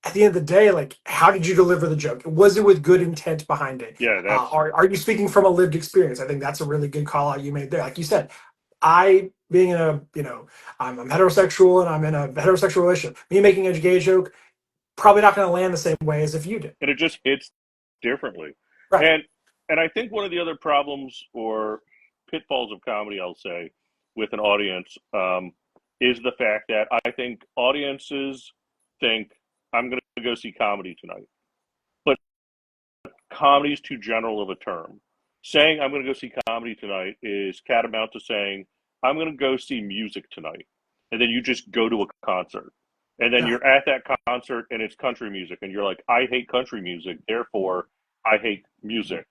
at the end of the day, like, how did you deliver the joke? Was it with good intent behind it? Yeah, that's Are you speaking from a lived experience? I think that's a really good call out you made there. Like you said, I being in a, I'm heterosexual and I'm in a heterosexual relationship. Me making a gay joke probably not going to land the same way as if you did. and it just hits differently. Right. And and I think one of the other problems or pitfalls of comedy, I'll say, with an audience, is the fact that I think audiences think I'm going to go see comedy tonight, but comedy is too general of a term. Saying I'm going to go see comedy tonight is catamount to saying I'm going to go see music tonight, and then you just go to a concert, and then Yeah. you're at that concert and it's country music, and you're like, I hate country music, therefore I hate music,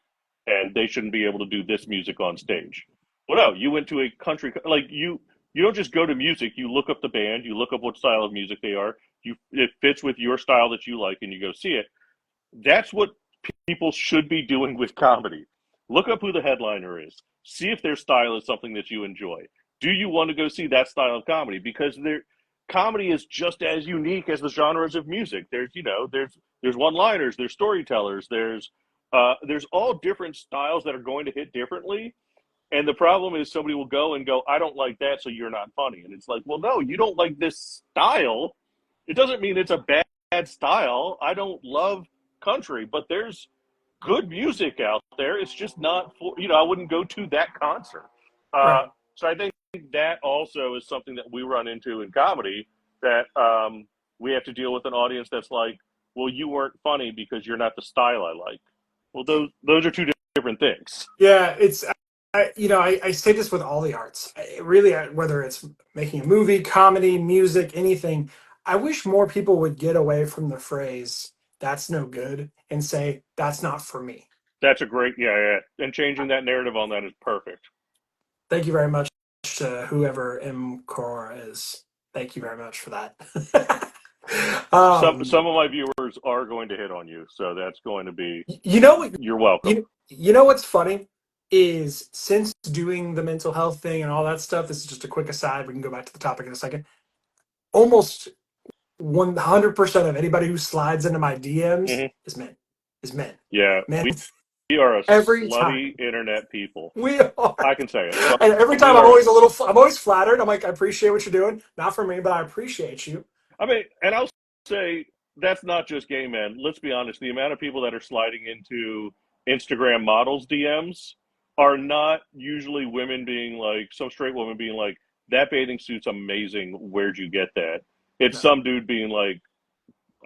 and they shouldn't be able to do this music on stage. Well, no, you went to a country like you don't just go to music. You look up the band, you look up what style of music they are. You it fits with your style that you like, and you go see it. That's what people should be doing with comedy. Look up who the headliner is. See if their style is something that you enjoy. Do you want to go see that style of comedy? Because comedy is just as unique as the genres of music. There's one-liners, there's storytellers, there's all different styles that are going to hit differently. And the problem is somebody will go and go, I don't like that, so you're not funny. And it's like, well, no, you don't like this style. It doesn't mean it's a bad style. I don't love country, but there's good music out there. It's just not for, I wouldn't go to that concert. Right. So I think that also is something that we run into in comedy that we have to deal with an audience that's like, well, you weren't funny because you're not the style I like. Well, those are two different things. Yeah, it's I say this with all the arts. Really, whether it's making a movie, comedy, music, anything. I wish more people would get away from the phrase "that's no good" and say "that's not for me." That's a great, yeah, yeah. And changing that narrative on that is perfect. Thank you very much to whoever M. Cora is. Thank you very much for that. Some of my viewers are going to hit on you, so that's going to be, you know what? you're welcome. You know what's funny is since doing the mental health thing and all that stuff. This is just a quick aside. We can go back to the topic in a second. Almost 100% of anybody who slides into my DMs Hmm. is men. Is men. Yeah, Men. we are a Every time. slutty internet people. We are. I can say it. And every We time are. I'm always flattered. I'm like, I appreciate what you're doing. Not for me, but I appreciate you. I mean, and I'll say that's not just gay men. Let's be honest. The amount of people that are sliding into Instagram models DMs are not usually women being like, some straight woman being like, that bathing suit's amazing. Where'd you get that? It's No. some dude being like,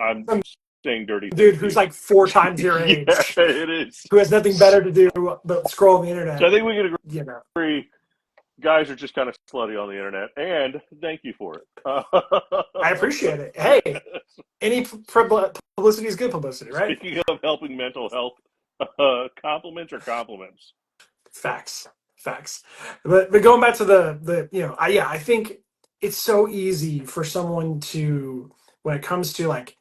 I'm Some saying dirty dude things to who's you. like 4 times your Yeah, age, it is. who has nothing better to do but scroll the So I internet. think we can You know. agree guys are just kind of slutty on the internet, and thank you for it. I appreciate it. Hey, any publicity is good publicity, right? Speaking of helping mental health, compliments are compliments. Facts, facts. But going back to I think it's so easy for someone to when it comes to like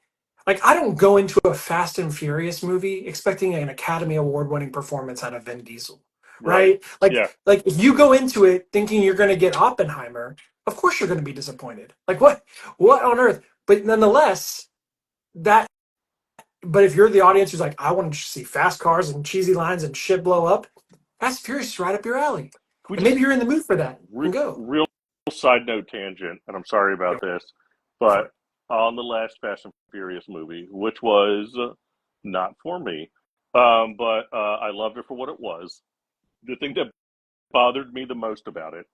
I don't go into a Fast and Furious movie expecting an Academy Award winning performance out of Vin Diesel, Right. right? Like Yeah. like if you go into it thinking you're going to get Oppenheimer, of course you're going to be disappointed. Like what on earth? But nonetheless, that but if you're the audience who's like, I want to see fast cars and cheesy lines and shit blow up, Fast and Furious is right up your alley. Can we And maybe just you're in the mood for that. And go. real side note tangent, and I'm sorry about Go this, for but it. on the last Fast and Furious movie, which was not for me, but I loved it for what it was. The thing that bothered me the most about it,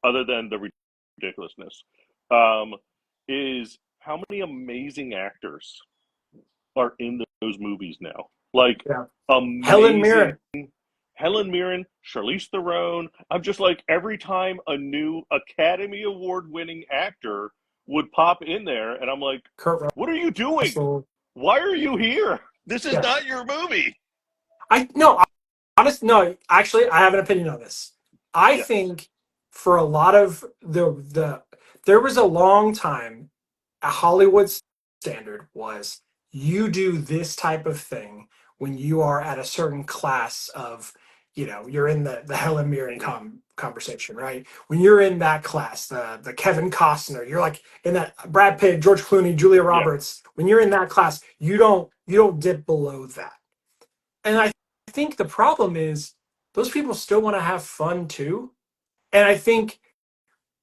other than the ridiculousness, um, is how many amazing actors are in those movies now. Like Yeah. Helen amazing Mirren. Helen Mirren, Charlize Theron. I'm just like every time a new Academy Award winning actor would pop in there, and I'm like, Kurt what are you doing? Russell. Why are you here? This is Yeah. not your movie. I no, honest no, actually I have an opinion on this. I Yeah, think for a lot of there was a long time a Hollywood standard was you do this type of thing when you are at a certain class of, you're in the Helen Mirren hmm conversation, right? When you're in that class, the Kevin Costner, you're like in that Brad Pitt, George Clooney, Julia yeah, Roberts. When you're in that class, you don't dip below that. And I think the problem is those people still want to have fun too. And I think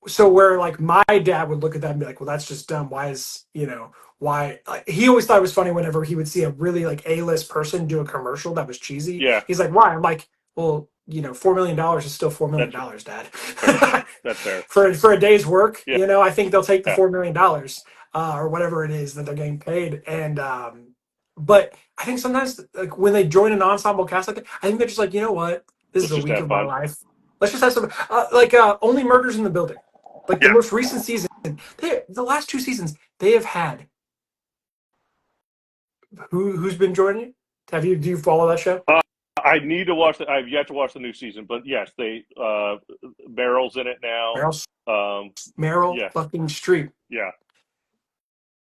so where like my dad would look at that and be like, well, that's just dumb. Why is, why like, he always thought it was funny whenever he would see a really like A-list person do a commercial that was cheesy. yeah. He's like, why? I'm like, well, $4 million is still $4 million, That's Dad. fair. That's fair. For a day's work, Yeah, I think they'll take the yeah. $4 million or whatever it is that they're getting paid. And but I think sometimes like when they join an ensemble cast like that, I think they're just like, you know what? This is Let's a just week have of my fun. life. Let's just have some Only Murders in the Building. Like the Yeah. most recent season, the last 2 seasons, they have had who's been joining you? Do you follow that show? I need to watch the. I've yet to watch the new season, but yes, they Meryl's in it now. Meryl, Um, Meryl yeah, fucking Streep. yeah.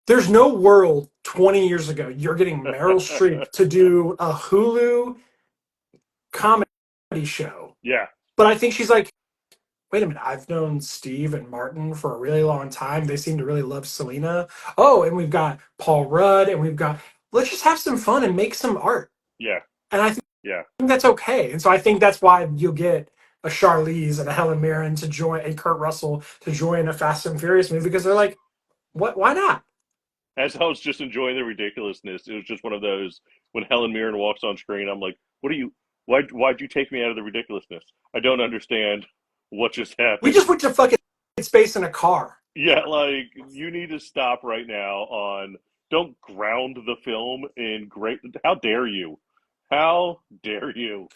There's no world 20 years ago you're getting Meryl Streep to do a Hulu comedy show. Yeah. But I think she's like, wait a minute, I've known Steve and Martin for a really long time. They seem to really love Selena. Oh, and we've got Paul Rudd, and we've got, let's just have some fun and make some art. Yeah. And I think Yeah. that's okay. And so I think that's why you'll get a Charlize and a Helen Mirren to join, and Kurt Russell to join a Fast and Furious movie, because they're like, what? Why not? As I was just enjoying the ridiculousness, it was just one of those when Helen Mirren walks on screen. I'm like, what are you? Why'd you take me out of the ridiculousness? I don't understand what just We happened. just went to fucking space in a car. Yeah, like you need to stop right now on. Don't ground the film in great. How dare you? How dare you?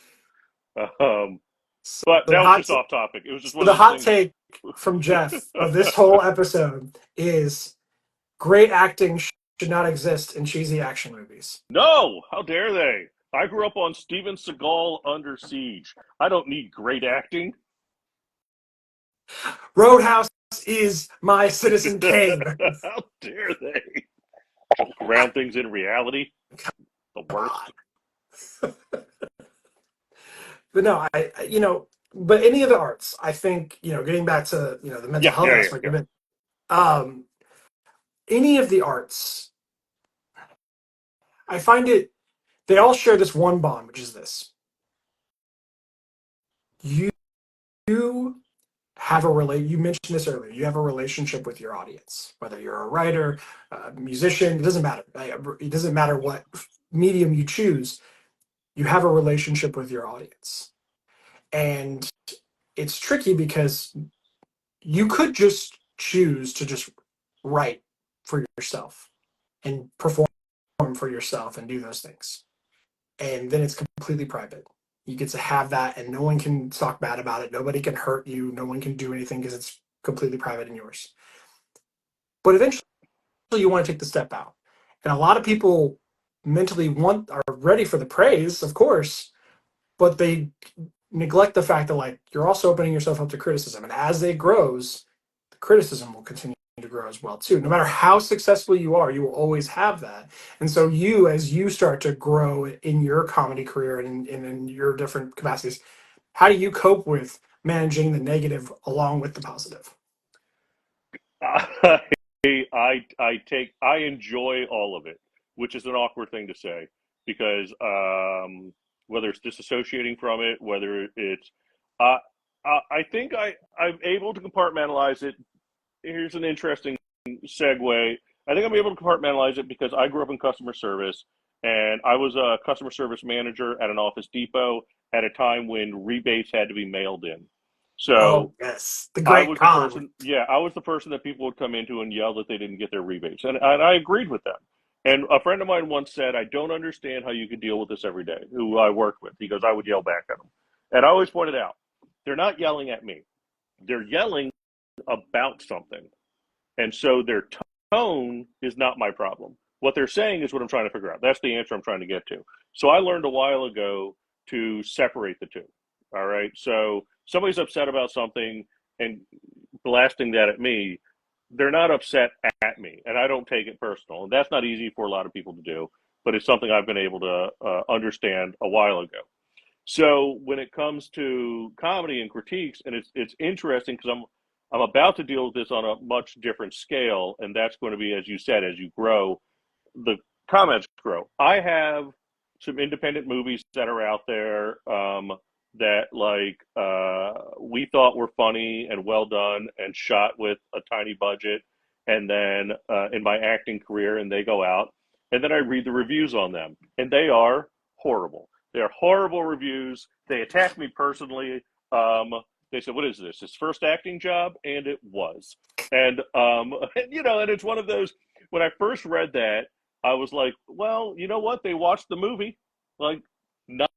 Um, So but the that was hot, just off topic. It was just so one of the those hot things. take from Jeff of this whole episode is great acting should not exist in cheesy action movies. No, how dare they? I grew up on Steven Seagal Under Siege. I don't need great acting. Roadhouse is my Citizen Kane. How dare they? Ground things in reality. The Come worst. on. But no, but any of the arts, I think, getting back to, the mental Yeah, health yeah, yeah, aspect yeah. of it, um, any of the arts, I find they all share this one bond, which is this. You you mentioned this earlier, you have a relationship with your audience, whether you're a writer, a musician, it doesn't matter. It doesn't matter what medium you choose, you have a relationship with your audience. And it's tricky because you could just choose to just write for yourself and perform for yourself and do those things. And then it's completely private. You get to have that, and no one can talk bad about it. Nobody can hurt you. No one can do anything because it's completely private and yours. But eventually, you want to take the step out. And a lot of people mentally are ready for the praise, of course, but they neglect the fact that, like, you're also opening yourself up to criticism. And as it grows, the criticism will continue to grow as well too. No matter how successful you are, you will always have that. And so as you start to grow in your comedy career and in your different capacities, how do you cope with managing the negative along with the positive? I enjoy all of it, which is an awkward thing to say because whether it's disassociating from it, whether it's uh, I think I'm able to compartmentalize it. Here's an interesting segue. I think I'm able to compartmentalize it because I grew up in customer service and I was a customer service manager at an Office Depot at a time when rebates had to be mailed in. So Oh, yes. The I great was the con. person, yeah, I was the person that people would come into and yell that they didn't get their rebates. And I agreed with them. And a friend of mine once said, I don't understand how you could deal with this every day, who I worked with. He goes, I would yell back at them. And I always pointed out, they're not yelling at me. They're yelling about something. And so their tone is not my problem. What they're saying is what I'm trying to figure out. That's the answer I'm trying to get to. So I learned a while ago to separate the two. All right. So somebody's upset about something and blasting that at me, they're not upset at me. And I don't take it personal. And that's not easy for a lot of people to do, but it's something I've been able to understand a while ago. So when it comes to comedy and critiques, and it's interesting because I'm about to deal with this on a much different scale, and that's going to be, as you said, as you grow, the comments grow. I have some independent movies that are out there that we thought were funny and well done and shot with a tiny budget, and then in my acting career, and they go out, and then I read the reviews on them, and they are horrible. They are horrible reviews. They attack me personally. Um, they said, "What is this? His first acting job?" And it was. And and it's one of those. When I first read that, I was like, "Well, you know what? They watched the movie. Like, not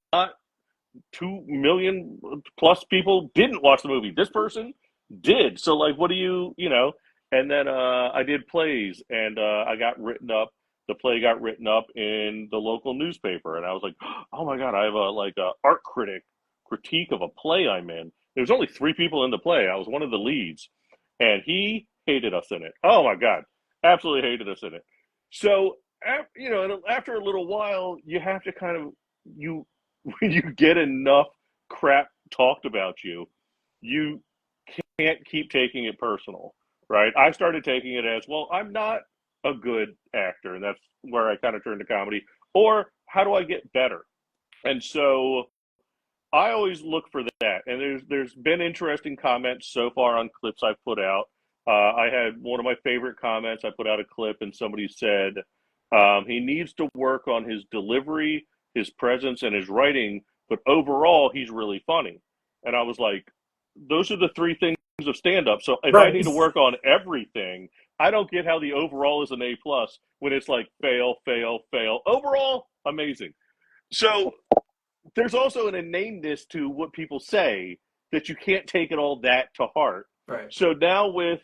2 million plus people didn't watch the movie. This person did. So, like, what do you?" And then I did plays, and I got written up the play got written up in the local newspaper, and I was like, oh my god, I have a art critique of a play I'm in. There was only three people in the play. I was one of the leads, and he hated us in it. Oh my god, absolutely hated us in it. So after a little while, you have to kind of you when you get enough crap talked about you, you can't keep taking it personal, right? I started taking it as, well, I'm not a good actor, and that's where I kind of turned to comedy. Or how do I get better? And so I always look for that. And there's been interesting comments so far on clips I've put out. I had one of my favorite comments. I put out a clip, and somebody said he needs to work on his delivery, his presence, and his writing, but overall, he's really funny. And I was like, those are the three things of stand up. So if I Right. need to work on everything, I don't get how the overall is an A plus when it's like fail, fail, fail. Overall, amazing. So there's also an inaneness to what people say that you can't take it all that to heart. Right. So now with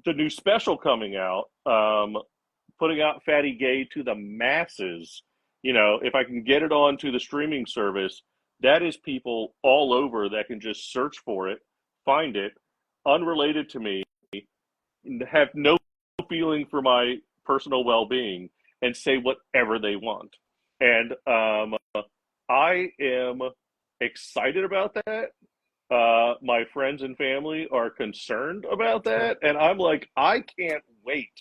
the new special coming out, putting out Fatty Gay to the masses, if I can get it onto the streaming service, that is people all over that can just search for it, find it, unrelated to me, have no feeling for my personal well-being, and say whatever they want. And I am excited about that. My friends and family are concerned about that, and I'm like, I can't wait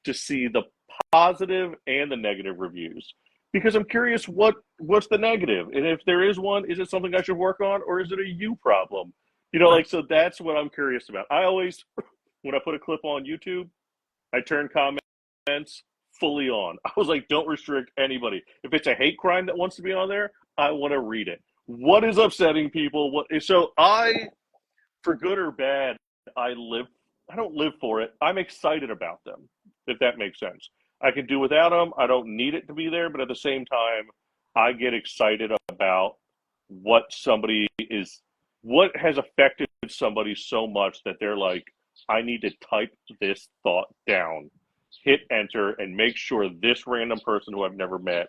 to see the positive and the negative reviews because I'm curious what's the negative, and if there is one, is it something I should work on, or is it a you problem? Right. So that's what I'm curious about. I always, when I put a clip on YouTube, I turn comments fully on. I was like, don't restrict anybody. If it's a hate crime that wants to be on there, I want to read it. What is upsetting people? For good or bad, I live. I don't live for it. I'm excited about them, if that makes sense. I can do without them. I don't need it to be there, but at the same time, I get excited about what has affected somebody so much that they're like, I need to type this thought down, hit enter, and make sure this random person who I've never met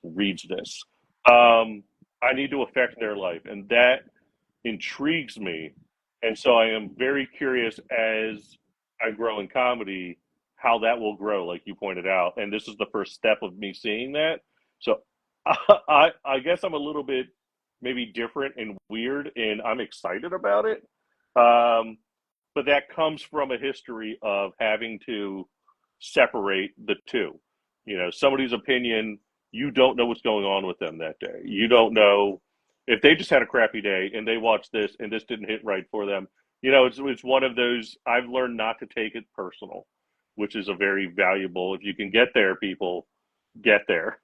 reads this. I need to affect their life, and that intrigues me. And so I am very curious as I grow in comedy how that will grow, like you pointed out. And this is the first step of me seeing that. So I guess I'm a little bit maybe different and weird, and I'm excited about it. Um, but that comes from a history of having to separate the two. Somebody's opinion, you don't know what's going on with them that day. You don't know if they just had a crappy day and they watched this and this didn't hit right for them. It's one of those. I've learned not to take it personal, which is a very valuable. If you can get there, people get there.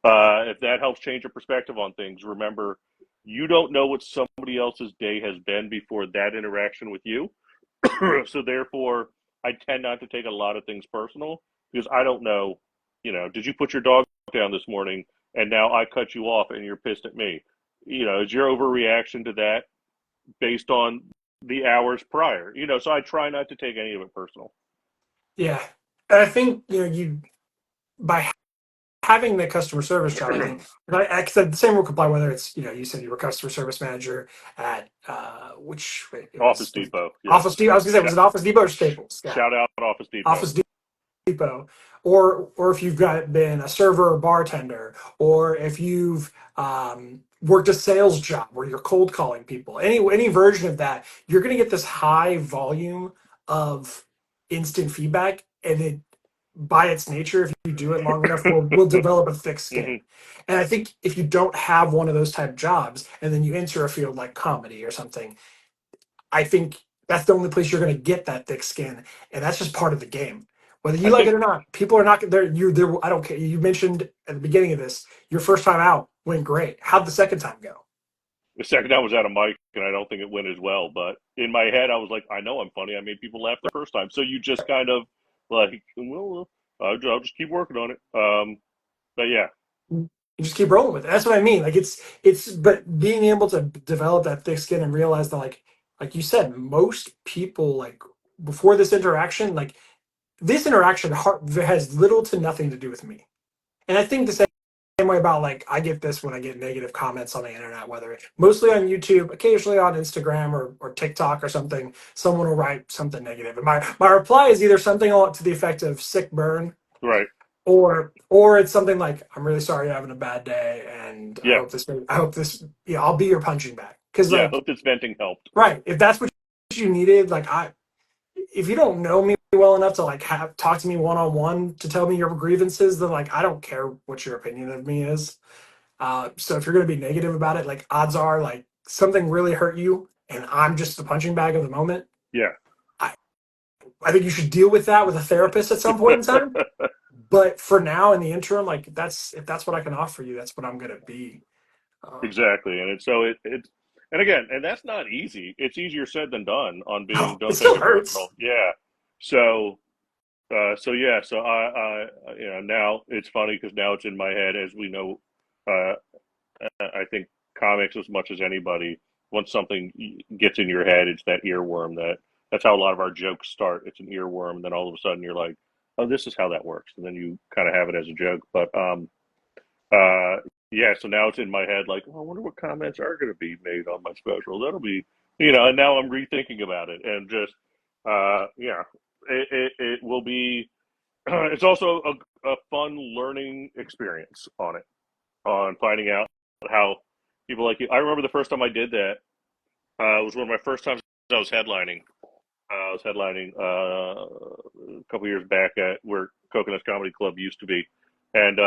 If that helps change your perspective on things, remember you don't know what somebody else's day has been before that interaction with you. So therefore, I tend not to take a lot of things personal because I don't know. Did you put your dog down this morning and now I cut you off and you're pissed at me? Is your overreaction to that based on the hours prior? So I try not to take any of it personal. Yeah. And I think, you by having the customer service job, I think, I said the same rule could apply whether it's, you said you were a customer service manager at which wait, it Office was Depot, yeah. Office Depot. I was gonna say, was it Office Depot or Staples? Yeah, Shout out Office Depot. Office Depot, or if you've been a server or bartender, or if you've worked a sales job where you're cold calling people, any version of that, you're going to get this high volume of instant feedback, and it by its nature, if you do it long enough, will develop a thick skin. Hmm. And I think if you don't have one of those type of jobs, and then you enter a field like comedy or something, I think that's the only place you're going to get that thick skin, and that's just part of the game. Whether you I like think it or not, people are not there. You there. I don't care. You mentioned at the beginning of this, your first time out went great. How'd the second time go? the second time was at a mic, and I don't think it went as well. But in my head, I was like, I know I'm funny. I made people laugh the first time. So you just kind of like, well, I'll just keep working on it. But yeah, You just keep rolling with it. That's what I mean. Like but being able to develop that thick skin and realize that, like you said, most people, like before this interaction, like this interaction has little to nothing to do with me. And I think the same way about like I get this when I get negative comments on the internet, whether it's mostly on YouTube, occasionally on Instagram or TikTok or something. Someone will write something negative, and my reply is either something to the effect of "sick burn," Right. or it's something like "I'm really sorry you're having a bad day, and Yeah. I hope this yeah I'll be your punching bag." Because Yeah. like Hope this venting helped. right, if that's what you needed, like if you don't know me well enough to like talk to me one on one to tell me your grievances, then like I don't care what your opinion of me is. So if you're going to be negative about it, like odds are like something really hurt you and I'm just the punching bag of the moment. Yeah. I, I think you should deal with that with a therapist at some point in time. But for now, in the interim, like if that's what I can offer you, that's what I'm going to be. Exactly. And it's and again, and that's not easy. It's easier said than done on being No, it don't take still it personal. hurts. Yeah. So so yeah, so now it's funny because now it's in my head as we know. Uh, I think comics as much as anybody. Once something gets in your head, it's that earworm. That's how a lot of our jokes start. It's an earworm, and then all of a sudden you're like, oh, this is how that works, and then you kind of have it as a joke. But uh, yeah, so now it's in my head like, oh, I wonder what comments are going to be made on my special. That'll be, and now I'm rethinking about it, and just yeah, it will be. It's also a fun learning experience on it, on finding out how people like you. I remember the first time I did that. It was one of my first times I was headlining. I was headlining a couple years back at where Coconuts Comedy Club used to be, and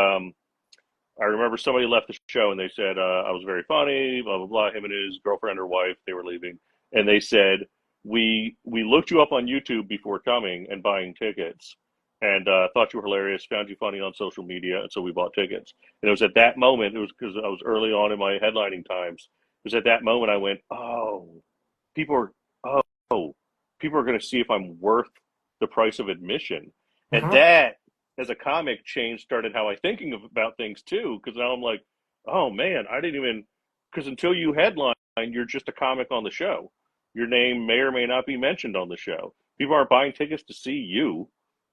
I remember somebody left the show and they said I was very funny, blah blah blah. Him and his girlfriend or wife, they were leaving, and they said we looked you up on YouTube before coming and buying tickets, and thought you were hilarious, found you funny on social media, and so we bought tickets. And it was at that moment, it was because I was early on in my headlining times. It was at that moment I went, oh, people are oh, people are going to see if I'm worth the price of admission, and Uh-huh. that as a comic change started how I thinking about things too. Because now I'm like, oh man, I didn't even because until you headline, you're just a comic on the show. Your name may or may not be mentioned on the show. People aren't buying tickets to see you.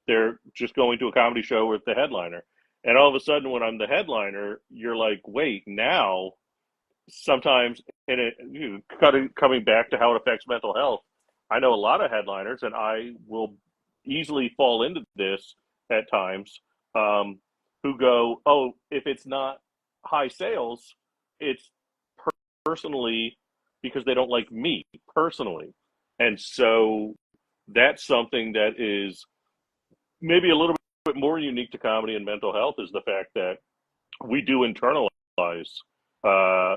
They're just going to a comedy show with the headliner. And all of a sudden, when I'm the headliner, you're like, wait, now sometimes, and coming back to how it affects mental health, I know a lot of headliners, and I will easily fall into this at times, who go, "Oh, if it's not high sales, it's personally because they don't like me personally," and so that's something that is maybe a little bit more unique to comedy and mental health is the fact that we do internalize uh,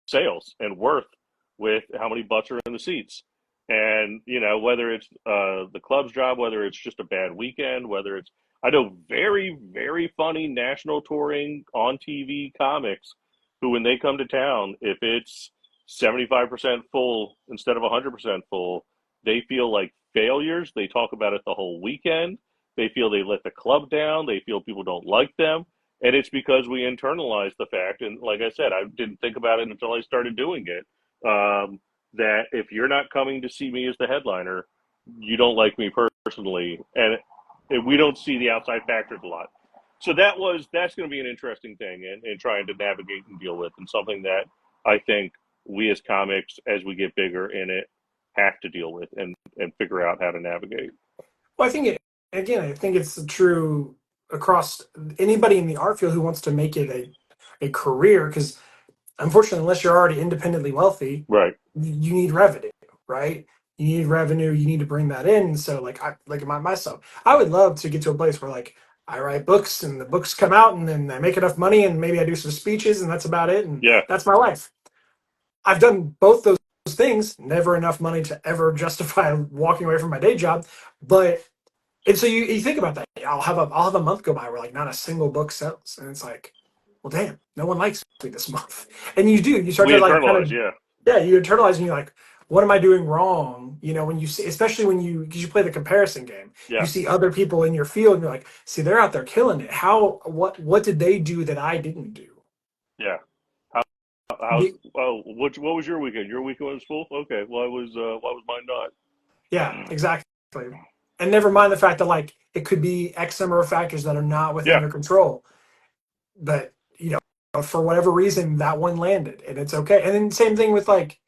sales and worth with how many butts are in the seats. And, whether it's the club's job, whether it's just a bad weekend, whether it's, I know very, very funny national touring on TV comics who, when they come to town, if it's 75% full instead of 100% full, they feel like failures. They talk about it the whole weekend. They feel they let the club down. They feel people don't like them. And it's because we internalize the fact, and like I said, I didn't think about it until I started doing it, that if you're not coming to see me as the headliner, you don't like me personally, and we don't see the outside factors a lot. So that's going to be an interesting thing in trying to navigate and deal with, and something that I think we as comics, as we get bigger in it, have to deal with and figure out how to navigate. Well, I think it's true across anybody in the art field who wants to make it a career because unfortunately, unless you're already independently wealthy, Right. you need revenue, right? You need revenue. You need to bring that in. So, like, myself, I would love to get to a place where, like, I write books and the books come out and then I make enough money and maybe I do some speeches and that's about it. And Yeah. that's my life. I've done both those things, never enough money to ever justify walking away from my day job. But and so you think about that. I'll have a month go by where like not a single book sells, and it's like, well, damn, no one likes me this month. And you start We to like kind internalize. of Yeah. yeah, you internalize and you're like, what am I doing wrong? When you see, especially because you play the comparison game, you Yeah. see other people in your field, and you're like, see, they're out there killing it. What did they do that I didn't do? Yeah. How's what was your weekend? Your weekend was full. Okay. Why was mine not? Yeah, exactly. and never mind the fact that like it could be X number of factors that are not within Yeah, your control. But for whatever reason, that one landed, and it's okay. And then same thing with like,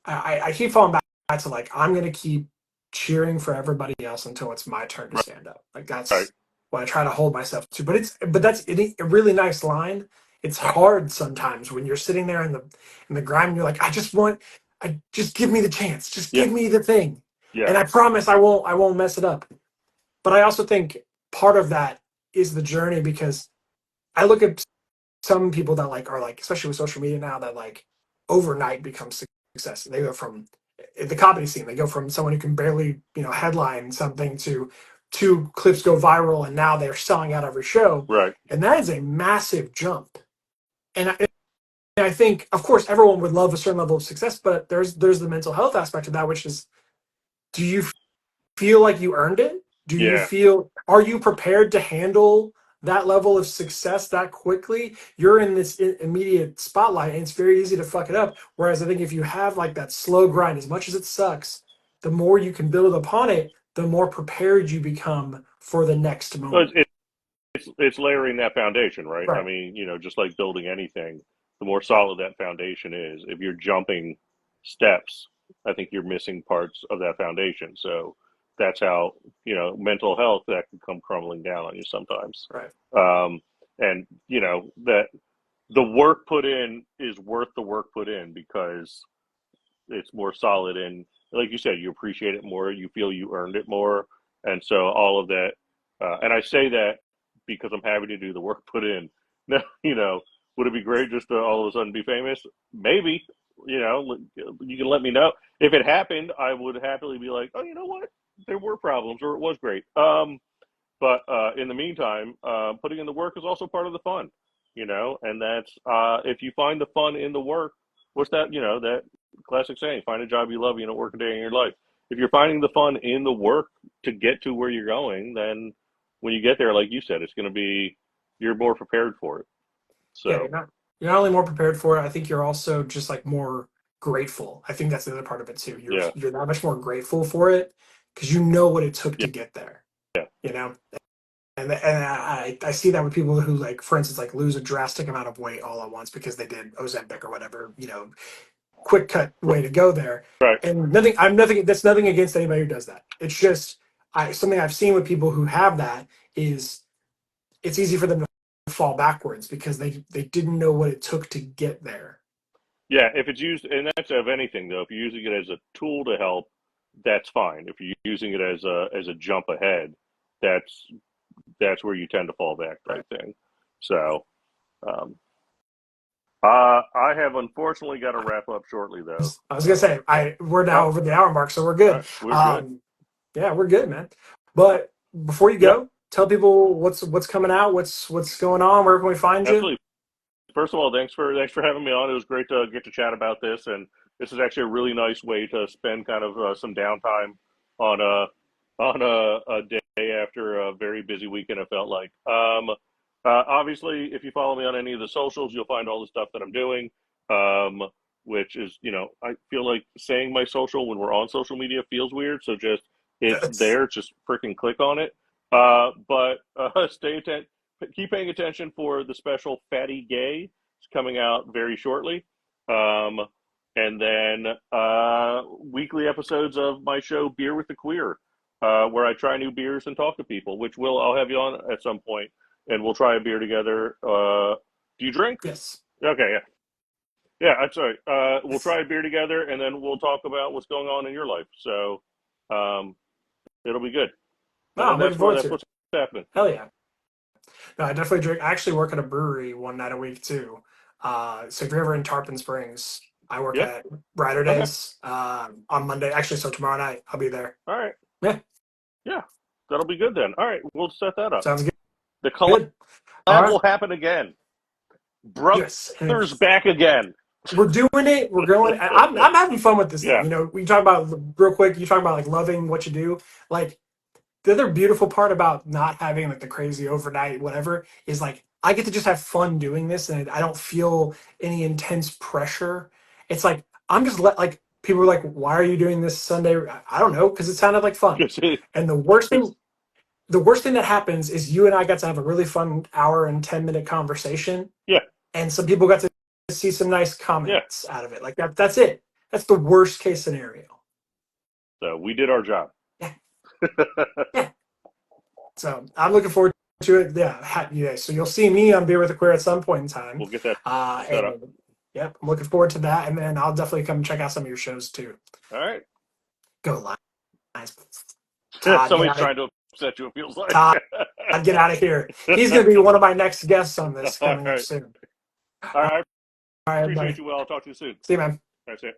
I keep falling back to like I'm gonna keep cheering for everybody else until it's my turn to right, stand up. Like right. that's what I try to hold myself to. But that's a really nice line. It's hard sometimes when you're sitting there in the grind and you're like, I just give me the chance, just Yeah, give me the thing, yeah, and I promise I won't mess it up. But I also think part of that is the journey because I look at some people that like are like, especially with social media now, that like overnight become success. They go from the comedy scene, they go from someone who can barely headline something to two clips go viral, and now they're selling out every show, right. and that is a massive jump. And I think, of course, everyone would love a certain level of success, but there's the mental health aspect of that, which is, do you feel like you earned it? Yeah. Are you prepared to handle that level of success that quickly? You're in this immediate spotlight and it's very easy to fuck it up. Whereas I think if you have like that slow grind, as much as it sucks, the more you can build upon it, the more prepared you become for the next Well, moment. it's layering that foundation, right? I Right. mean, just like building anything, the more solid that foundation is. If you're jumping steps, I think you're missing parts of that foundation. So that's how, mental health that can come crumbling down on you sometimes. Right. Um, and that the work put in is worth the work put in because it's more solid, and like you said, you appreciate it more, you feel you earned it more, and so all of that, and I say that because I'm happy to do the work put in. Now, would it be great just to all of a sudden be famous? Maybe. You can let me know if it happened. I would happily be like, oh, you know what, there were problems or it was great. But in the meantime, putting in the work is also part of the fun, and that's if you find the fun in the work. What's that? That classic saying: "Find a job you love, you don't work a day in your life." If you're finding the fun in the work to get to where you're going, then when you get there, like you said, it's going to be you're more prepared for it. Yeah, So you're not only more prepared for it, I think you're also just like more grateful. I think that's the other part of it too. You're yeah, you're that much more grateful for it because you know what it took yeah, to get there. yeah, You know, and I see that with people who like, for instance, like lose a drastic amount of weight all at once because they did Ozempic or whatever, quick cut way to go there. right. And nothing. That's nothing against anybody who does that. It's just something I've seen with people who have that is it's easy for them to fall backwards because they didn't know what it took to get there. Yeah, if it's used, and that's of anything though. If you're using it as a tool to help, that's fine. If you're using it as a jump ahead, that's that's where you tend to fall back, Right. type thing. So, um, I have unfortunately got to wrap up shortly, though. I was gonna So, say we're now oh, over the hour mark, so we're all good. right, we're good. Um, yeah, we're good, man. But before you Yeah, go, tell people what's coming out, what's going on, where can we find you? absolutely. First of all, thanks for having me on. It was great to get to chat about this, and this is actually a really nice way to spend kind of some downtime on a day after a very busy weekend. It felt like. Obviously, if you follow me on any of the socials, you'll find all the stuff that I'm doing. Um, which is, I feel like saying my social when we're on social media feels weird. So just it's That's there, just freaking click on it. But stay attention. Keep paying attention for the special Fatty Gay. It's coming out very shortly. Um, and then weekly episodes of my show Beer with the Queer, where I try new beers and talk to people. Which I'll have you on at some point, and we'll try a beer together. Do you drink? yes. Okay, yeah, yeah. I'm sorry. We'll try a beer together, and then we'll talk about what's going on in your life. So um, it'll be good. No, And I'm looking forward that's to it. what's happening. Hell yeah. No, I definitely drink. I actually work at a brewery one night a week too. So if you're ever in Tarpon Springs, I work Yeah. at Rider Okay. Days on Monday. Actually, so tomorrow night I'll be there. All right. Yeah, Yeah. That'll be good then. All right. We'll set that up. sounds good. The collab Good. All right. will happen again. Yes. Brothers back again. We're doing it. We're going. I'm having fun with this thing. Yeah. We talk about real quick. You talk about like loving what you do. Like the other beautiful part about not having like the crazy overnight whatever is like I get to just have fun doing this, and I don't feel any intense pressure. It's like I'm just like people were like, "Why are you doing this Sunday?" I don't know, because it sounded like fun. Yes, it- And the worst thing that happens is you and I got to have a really fun hour and 10-minute conversation, yeah, and some people got to see some nice yeah. comments out of it. Like that. That's it. That's the worst case scenario. So we did our job. Yeah. Yeah. So I'm looking forward to it. Yeah. So you'll see me on Beer with a Queer at some point in time. We'll get that set up. And yep, I'm looking forward to that. And then I'll definitely come check out some of your shows too. All right. Go Lions. Todd, Somebody's trying to upset you, it feels like. Todd, get out of here. He's going to be one of my next guests on this coming up right. soon. All right. All right, Appreciate buddy. you, Will. I'll talk to you soon. See you, man. All right, see ya.